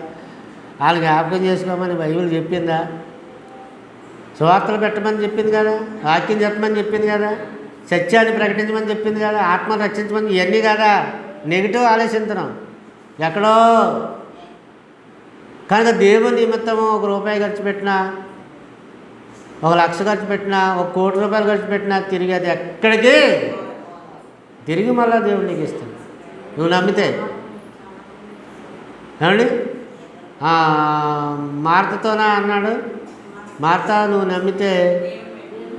వాళ్ళకి జ్ఞాపకం చేసుకోమని బైబిల్ చెప్పిందా? సువార్తలు పెట్టమని చెప్పింది కదా, వాక్యం చెప్పమని చెప్పింది కదా, సత్యాన్ని ప్రకటించమని చెప్పింది కదా, ఆత్మను రక్షించమని. ఇవన్నీ కదా నెగిటివ్ ఆలోచించడం ఎక్కడో. కనుక దేవుని నిమిత్తము 1 రూపాయి ఖర్చు పెట్టినా, 1 లక్ష ఖర్చు పెట్టినా, 1 కోటి రూపాయలు ఖర్చు పెట్టినా తిరిగి అది ఎక్కడికి తిరిగి మళ్ళా దేవుడు నీకు ఇస్తాడు, నువ్వు నమ్మితే. ఏమండి, మార్తతోనా అన్నాడు, మార్త నువ్వు నమ్మితే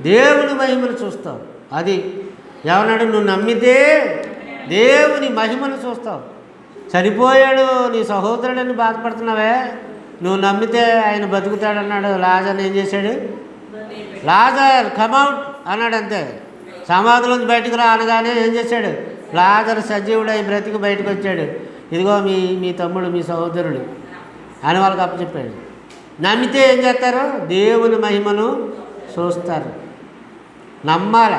దేవుని మహిమను చూస్తావు. అది ఏమన్నాడు, నువ్వు నమ్మితే దేవుని మహిమను చూస్తావు. చనిపోయాడు నీ సహోదరుడని బాధపడుతున్నావే, నువ్వు నమ్మితే ఆయన బతుకుతాడన్నాడు. లాజర్ని ఏం చేశాడు? లాజర్ కమౌట్ అన్నాడు, అంతే. సమాధిలోంచి బయటకు రా అనగానే ఏం చేశాడు? లాజర్ సజీవుడై బ్రతికి బయటకు వచ్చాడు. ఇదిగో మీ తమ్ముడు, మీ సహోదరుడు అని వాళ్ళకి అప్పచెప్పాడు. నమ్మితే ఏం చేస్తారు? దేవుని మహిమను చూస్తారు. నమ్మాల.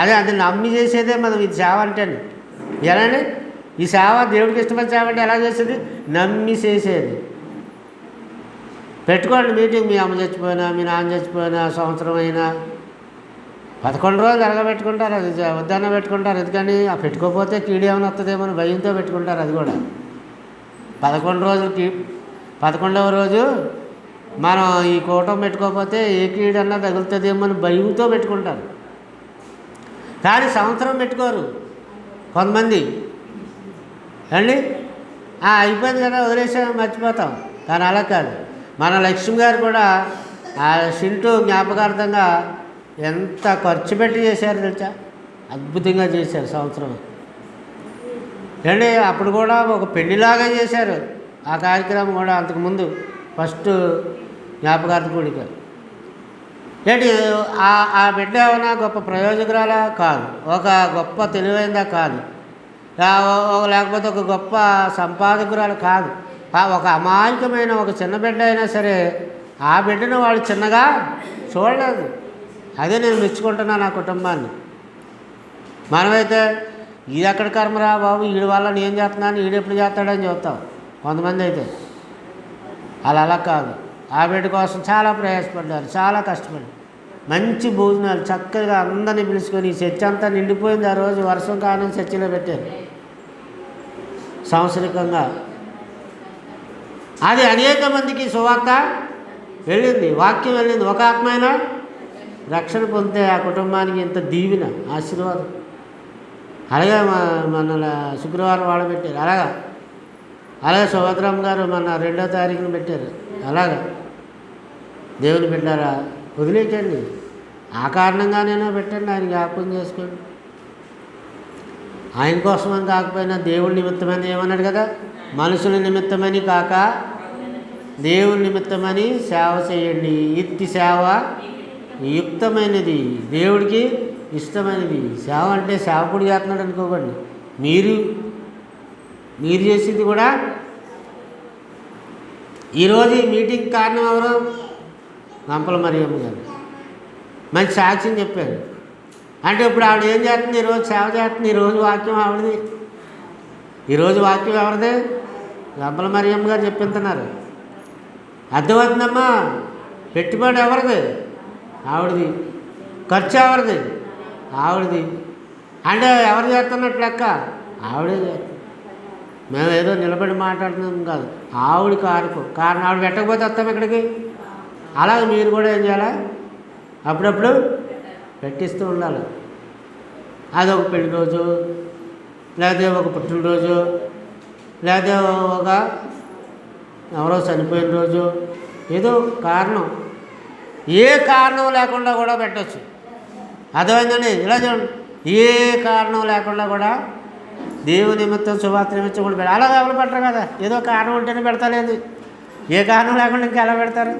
అది నమ్మి చేసేదే మనం ఇది సేవ అంటే. ఎలానే ఈ సేవ దేవుడికి ఇష్టమైన సేవ అంటే ఎలా చేసేది? నమ్మి చేసేది. పెట్టుకోండి మీటింగ్. మీ అమ్మ చచ్చిపోయినా, మీ నాన్న చచ్చిపోయినా, సంవత్సరం అయినా 11 రోజులు ఎలగబెట్టుకుంటారు. అది వద్దన్న పెట్టుకుంటారు. ఎందుకని ఆ పెట్టుకోకపోతే కీడు ఏమైనా వస్తుందేమో భయంతో పెట్టుకుంటారు. అది కూడా 11 రోజులకి 11వ రోజు మనం ఈ కూటం పెట్టుకోకపోతే ఏ కీడన్నా తగులుతుందేమో అని భయంతో పెట్టుకుంటారు. కానీ సంవత్సరం పెట్టుకోరు కొంతమంది అండి. అయిపోయింది కదా వదిలేసాం, మర్చిపోతాం. కానీ అలా కాదు. మన లక్ష్మి గారు కూడా ఆ షింటూ జ్ఞాపకార్థంగా ఎంత ఖర్చు పెట్టి చేశారు తెలుసా? అద్భుతంగా చేశారు సంవత్సరం అండి. అప్పుడు కూడా ఒక పెళ్లిలాగా చేశారు ఆ కార్యక్రమం కూడా. అంతకుముందు ఫస్ట్ జ్ఞాపకార్థ కూడిక ఏంటి, ఆ బిడ్డ ఏమైనా గొప్ప ప్రయోజకురాలా? కాదు. ఒక గొప్ప తెలివైందా? కాదు. లేకపోతే ఒక గొప్ప సంపాదకురాలు? కాదు. ఒక అమాయకమైన ఒక చిన్న బిడ్డ అయినా సరే ఆ బిడ్డను వాళ్ళు చిన్నగా చూడలేదు. అదే నేను మెచ్చుకుంటున్నాను ఆ కుటుంబాన్ని. మనమైతే ఇది ఎక్కడ కర్మరా బాబు, వీడి వల్ల నేను చేస్తున్నాను, వీడెప్పుడు చేస్తాడని చెప్తాం కొంతమంది. అయితే అలా కాదు. ఆ బిడ్డ కోసం చాలా ప్రయాసపడ్డారు, చాలా కష్టపడి మంచి భోజనాలు చక్కగా అందరినీ పిలుచుకొని చర్చ అంతా నిండిపోయింది. ఆ రోజు వర్షం కారణం చర్చిలో పెట్టారు సంవత్సరికంగా. అది అనేక మందికి సువార్త వెళ్ళింది, వాక్యం వెళ్ళింది. ఒక ఆత్మైనా రక్షణ పొందితే ఆ కుటుంబానికి ఎంత దీవెన, ఆశీర్వాదం. అలాగే మన శుక్రవారం వాళ్ళు పెట్టారు. అలాగే సుభద్రమ్మ గారు మన 2వ తారీఖున పెట్టారు. అలాగా దేవుని పెట్టారా? వదిలేకండి. ఆ కారణంగానైనా పెట్టండి, ఆయన జ్ఞాపకం చేసుకోండి. ఆయన కోసమని కాకపోయినా దేవుడి నిమిత్తమని ఏమన్నాడు కదా, మనుషుల నిమిత్తమని కాక దేవుని నిమిత్తమని సేవ చేయండి. ఇట్టి సేవ యుక్తమైనది, దేవుడికి ఇష్టమైనది. సేవ అంటే సేవకుడు చేస్తున్నాడు అనుకోకండి. మీరు చేసేది కూడా. ఈరోజు ఈ మీటింగ్ కారణం ఎవరు? గంపల మరియమ్మ గారు మంచి సాక్ష్యం చెప్పారు. అంటే ఇప్పుడు ఆవిడ ఏం చేస్తుంది? ఈరోజు సేవ చేస్తుంది. ఈరోజు వాక్యం ఆవిడది. ఈరోజు వాక్యం ఎవరిది? గంపల మరియమ్మ గారు చెప్పింటున్నారు. అర్థమవుతుందమ్మా? పెట్టుబడి ఎవరిది? ఆవిడది. ఖర్చు ఎవరిది? ఆవిడది. అంటే ఎవరు చేస్తున్నట్లు లెక్క? ఆవిడే చేస్తుంది. మేము ఏదో నిలబడి మాట్లాడుతున్నాం కాదు, ఆవిడ కారణం ఆవిడ పెట్టకపోతే వస్తాం ఇక్కడికి. అలాగే మీరు కూడా ఏం చేయాలా? అప్పుడప్పుడు పెట్టిస్తూ ఉండాలి. అదొక పెళ్లి రోజు, లేదా ఒక పుట్టినరోజు, లేదా ఒక ఎవరో చనిపోయిన రోజు, ఏదో కారణం, ఏ కారణం లేకుండా కూడా పెట్టచ్చు. అర్థమైందండి? ఇలా చూడండి, ఏ కారణం లేకుండా కూడా దేవుని నిమిత్తం శుభార్త నిమిత్తం కూడా పెడతారు. అలా ఎవరు పెట్టరు కదా, ఏదో కారణం ఉంటేనే పెడతలేదు. ఏ కారణం లేకుండా ఇంకా ఎలా పెడతారు?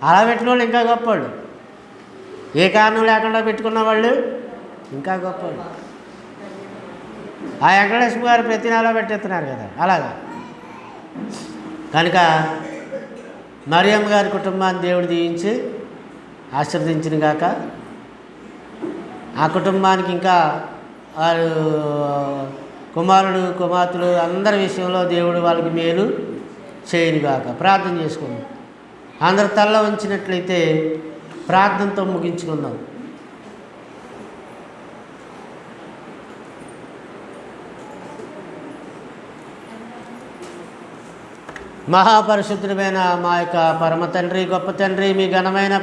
అలా పెట్టిన వాళ్ళు ఇంకా గొప్పవాళ్ళు. ఏ కారణం లేకుండా పెట్టుకున్న వాళ్ళు ఇంకా గొప్పవాళ్ళు. ఆ వెంకటేశ్వర గారు ప్రతి నెల పెట్టేస్తున్నారు కదా, అలాగా. కనుక మరియమ్మ గారి కుటుంబాన్ని దేవుడు దీవించి ఆశీర్వదించిన గాక. ఆ కుటుంబానికి ఇంకా వారు కుమారుడు కుమార్తెలు అందరి విషయంలో దేవుడు వాళ్ళకి మేలు చేయను గాక. ప్రార్థన చేసుకుందాం. అందరు తల్ల ఉంచినట్లయితే ప్రార్థనతో ముగించుకుందాం. మహాపరిశుద్ధుడైన మా యొక్క పరమ తండ్రి, గొప్ప తండ్రి, మీ ఘనమైన